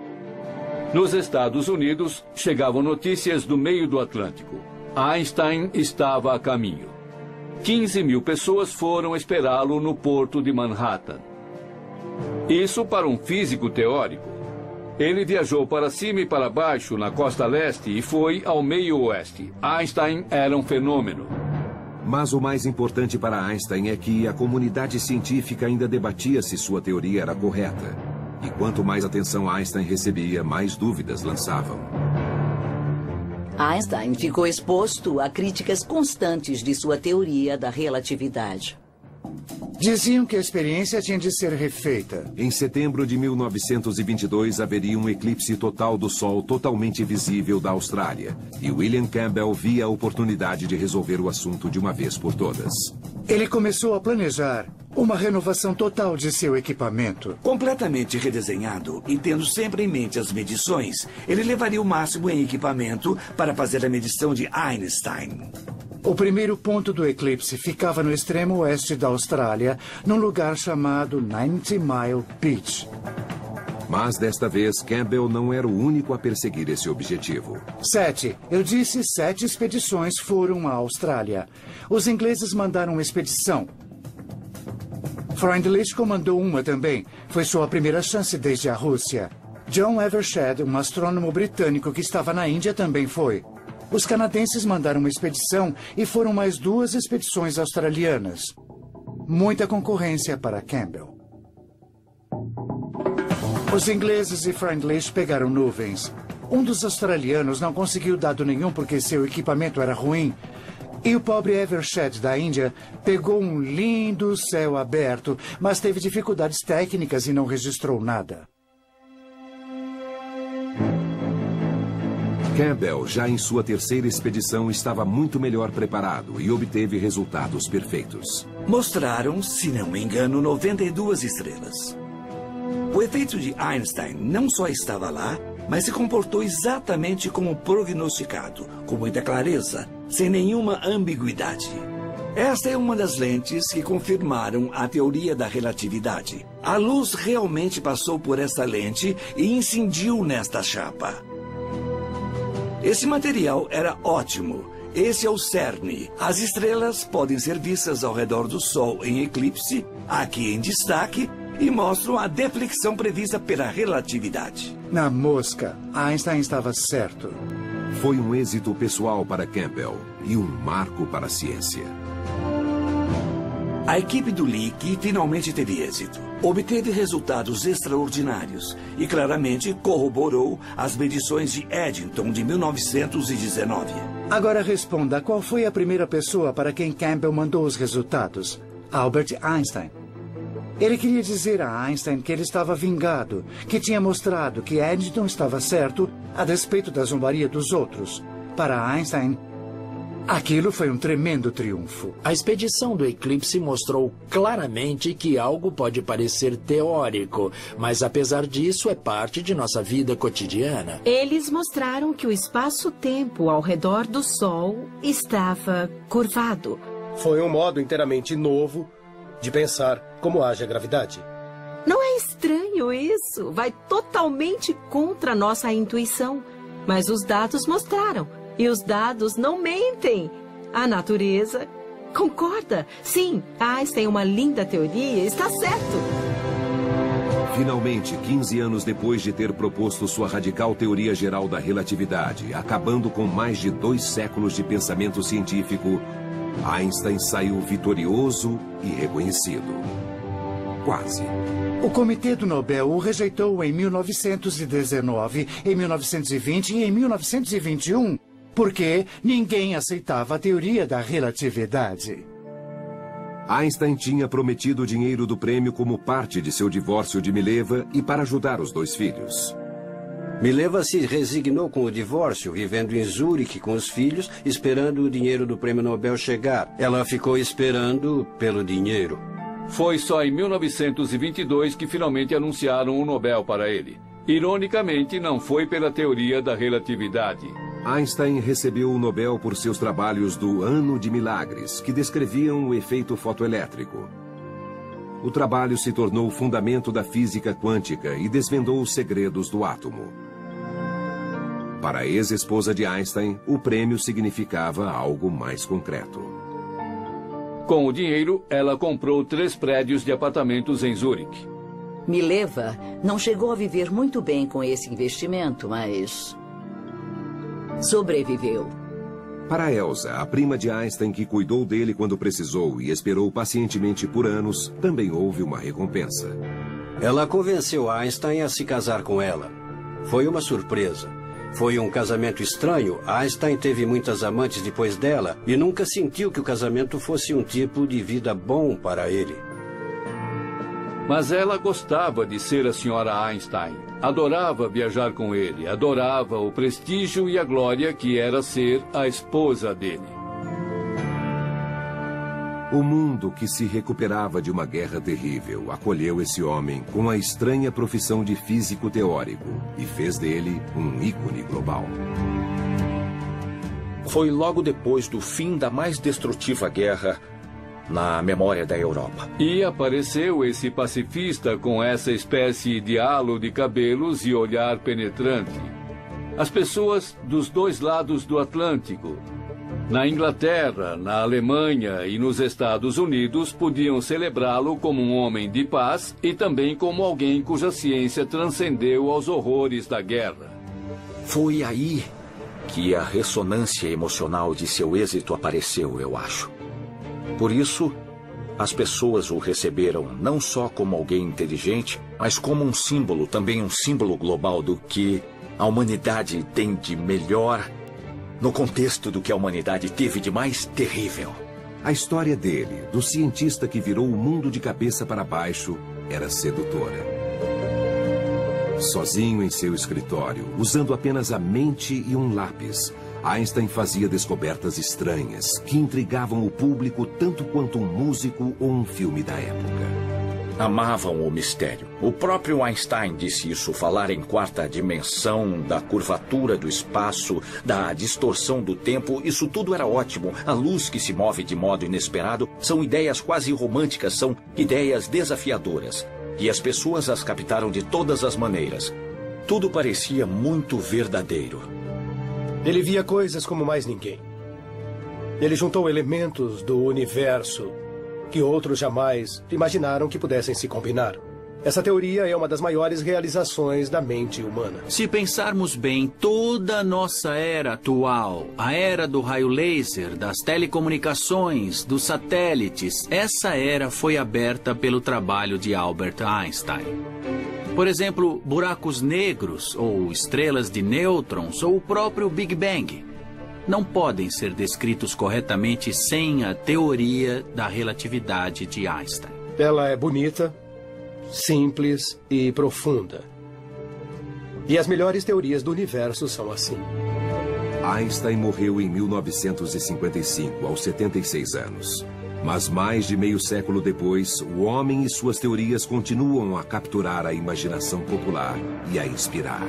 Nos Estados Unidos, chegavam notícias do meio do Atlântico. Einstein estava a caminho. 15 mil pessoas foram esperá-lo no porto de Manhattan. Isso para um físico teórico. Ele viajou para cima e para baixo na costa leste e foi ao meio oeste. Einstein era um fenômeno. Mas o mais importante para Einstein é que a comunidade científica ainda debatia se sua teoria era correta. E quanto mais atenção Einstein recebia, mais dúvidas lançavam. Einstein ficou exposto a críticas constantes de sua teoria da relatividade. Diziam que a experiência tinha de ser refeita. Em setembro de 1922, haveria um eclipse total do Sol totalmente visível da Austrália. E William Campbell via a oportunidade de resolver o assunto de uma vez por todas. Ele começou a planejar uma renovação total de seu equipamento. Completamente redesenhado e tendo sempre em mente as medições, ele levaria o máximo em equipamento para fazer a medição de Einstein. O primeiro ponto do eclipse ficava no extremo oeste da Austrália, num lugar chamado 90 Mile Beach. Mas desta vez, Campbell não era o único a perseguir esse objetivo. 7. Eu disse 7 expedições foram à Austrália. Os ingleses mandaram uma expedição. Freundlich comandou uma também. Foi sua primeira chance desde a Rússia. John Evershed, um astrônomo britânico que estava na Índia, também foi. Os canadenses mandaram uma expedição e foram mais 2 expedições australianas. Muita concorrência para Campbell. Os ingleses e Freundlich pegaram nuvens. Um dos australianos não conseguiu dado nenhum porque seu equipamento era ruim. E o pobre Evershed da Índia pegou um lindo céu aberto, mas teve dificuldades técnicas e não registrou nada. Campbell, já em sua terceira expedição, estava muito melhor preparado e obteve resultados perfeitos. Mostraram, se não me engano, 92 estrelas. O efeito de Einstein não só estava lá, mas se comportou exatamente como prognosticado, com muita clareza, sem nenhuma ambiguidade. Esta é uma das lentes que confirmaram a teoria da relatividade. A luz realmente passou por esta lente e incidiu nesta chapa. Esse material era ótimo. Esse é o cerne. As estrelas podem ser vistas ao redor do Sol em eclipse, aqui em destaque, e mostram a deflexão prevista pela relatividade. Na mosca, Einstein estava certo. Foi um êxito pessoal para Campbell e um marco para a ciência. A equipe do Lick finalmente teve êxito. Obteve resultados extraordinários e claramente corroborou as medições de Eddington de 1919. Agora responda, qual foi a primeira pessoa para quem Campbell mandou os resultados? Albert Einstein. Ele queria dizer a Einstein que ele estava vingado, que tinha mostrado que Eddington estava certo a despeito da zombaria dos outros. Para Einstein, aquilo foi um tremendo triunfo. A expedição do eclipse mostrou claramente que algo pode parecer teórico, mas apesar disso é parte de nossa vida cotidiana. Eles mostraram que o espaço-tempo ao redor do Sol estava curvado. Foi um modo inteiramente novo de pensar como age a gravidade. Não é estranho isso? Vai totalmente contra a nossa intuição. Mas os dados mostraram. E os dados não mentem. A natureza concorda. Sim, Einstein tem uma linda teoria, está certo. Finalmente, 15 anos depois de ter proposto sua radical teoria geral da relatividade, acabando com mais de 2 séculos de pensamento científico, Einstein saiu vitorioso e reconhecido. Quase. O Comitê do Nobel o rejeitou em 1919, em 1920 e em 1921, porque ninguém aceitava a teoria da relatividade. Einstein tinha prometido o dinheiro do prêmio como parte de seu divórcio de Mileva e para ajudar os 2 filhos. Mileva se resignou com o divórcio, vivendo em Zurique com os filhos, esperando o dinheiro do prêmio Nobel chegar. Ela ficou esperando pelo dinheiro. Foi só em 1922 que finalmente anunciaram o Nobel para ele. Ironicamente, não foi pela teoria da relatividade. Einstein recebeu o Nobel por seus trabalhos do Ano de Milagres, que descreviam o efeito fotoelétrico. O trabalho se tornou o fundamento da física quântica e desvendou os segredos do átomo. Para a ex-esposa de Einstein, o prêmio significava algo mais concreto. Com o dinheiro, ela comprou 3 prédios de apartamentos em Zurique. Mileva não chegou a viver muito bem com esse investimento, mas sobreviveu. Para Elsa, a prima de Einstein que cuidou dele quando precisou e esperou pacientemente por anos, também houve uma recompensa. Ela convenceu Einstein a se casar com ela. Foi uma surpresa. Foi um casamento estranho. Einstein teve muitas amantes depois dela e nunca sentiu que o casamento fosse um tipo de vida bom para ele. Mas ela gostava de ser a senhora Einstein. Adorava viajar com ele, adorava o prestígio e a glória que era ser a esposa dele. O mundo, que se recuperava de uma guerra terrível, acolheu esse homem com a estranha profissão de físico teórico e fez dele um ícone global. Foi logo depois do fim da mais destrutiva guerra na memória da Europa. E apareceu esse pacifista com essa espécie de halo de cabelos e olhar penetrante. As pessoas dos 2 lados do Atlântico, na Inglaterra, na Alemanha e nos Estados Unidos, podiam celebrá-lo como um homem de paz e também como alguém cuja ciência transcendeu aos horrores da guerra. Foi aí que a ressonância emocional de seu êxito apareceu, eu acho. Por isso, as pessoas o receberam não só como alguém inteligente, mas como um símbolo, também um símbolo global do que a humanidade tem de melhor no contexto do que a humanidade teve de mais terrível. A história dele, do cientista que virou o mundo de cabeça para baixo, era sedutora. Sozinho em seu escritório, usando apenas a mente e um lápis, Einstein fazia descobertas estranhas que intrigavam o público tanto quanto um músico ou um filme da época. Amavam o mistério. O próprio Einstein disse isso, falar em 4ª dimensão, da curvatura do espaço, da distorção do tempo, isso tudo era ótimo. A luz que se move de modo inesperado são ideias quase românticas, são ideias desafiadoras. E as pessoas as captaram de todas as maneiras. Tudo parecia muito verdadeiro. Ele via coisas como mais ninguém. Ele juntou elementos do universo que outros jamais imaginaram que pudessem se combinar. Essa teoria é uma das maiores realizações da mente humana. Se pensarmos bem, toda a nossa era atual, a era do raio laser, das telecomunicações, dos satélites, essa era foi aberta pelo trabalho de Albert Einstein. Por exemplo, buracos negros, ou estrelas de nêutrons, ou o próprio Big Bang, não podem ser descritos corretamente sem a teoria da relatividade de Einstein. Ela é bonita, simples e profunda. E as melhores teorias do universo são assim. Einstein morreu em 1955, aos 76 anos. Mas mais de meio século depois, o homem e suas teorias continuam a capturar a imaginação popular e a inspirar.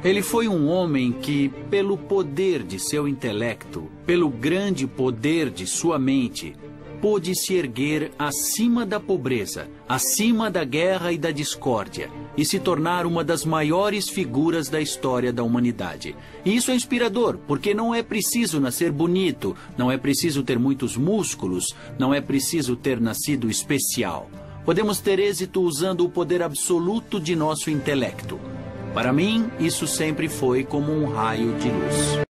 Ele foi um homem que, pelo poder de seu intelecto, pelo grande poder de sua mente, pôde se erguer acima da pobreza, acima da guerra e da discórdia, e se tornar uma das maiores figuras da história da humanidade. E isso é inspirador, porque não é preciso nascer bonito, não é preciso ter muitos músculos, não é preciso ter nascido especial. Podemos ter êxito usando o poder absoluto de nosso intelecto. Para mim, isso sempre foi como um raio de luz.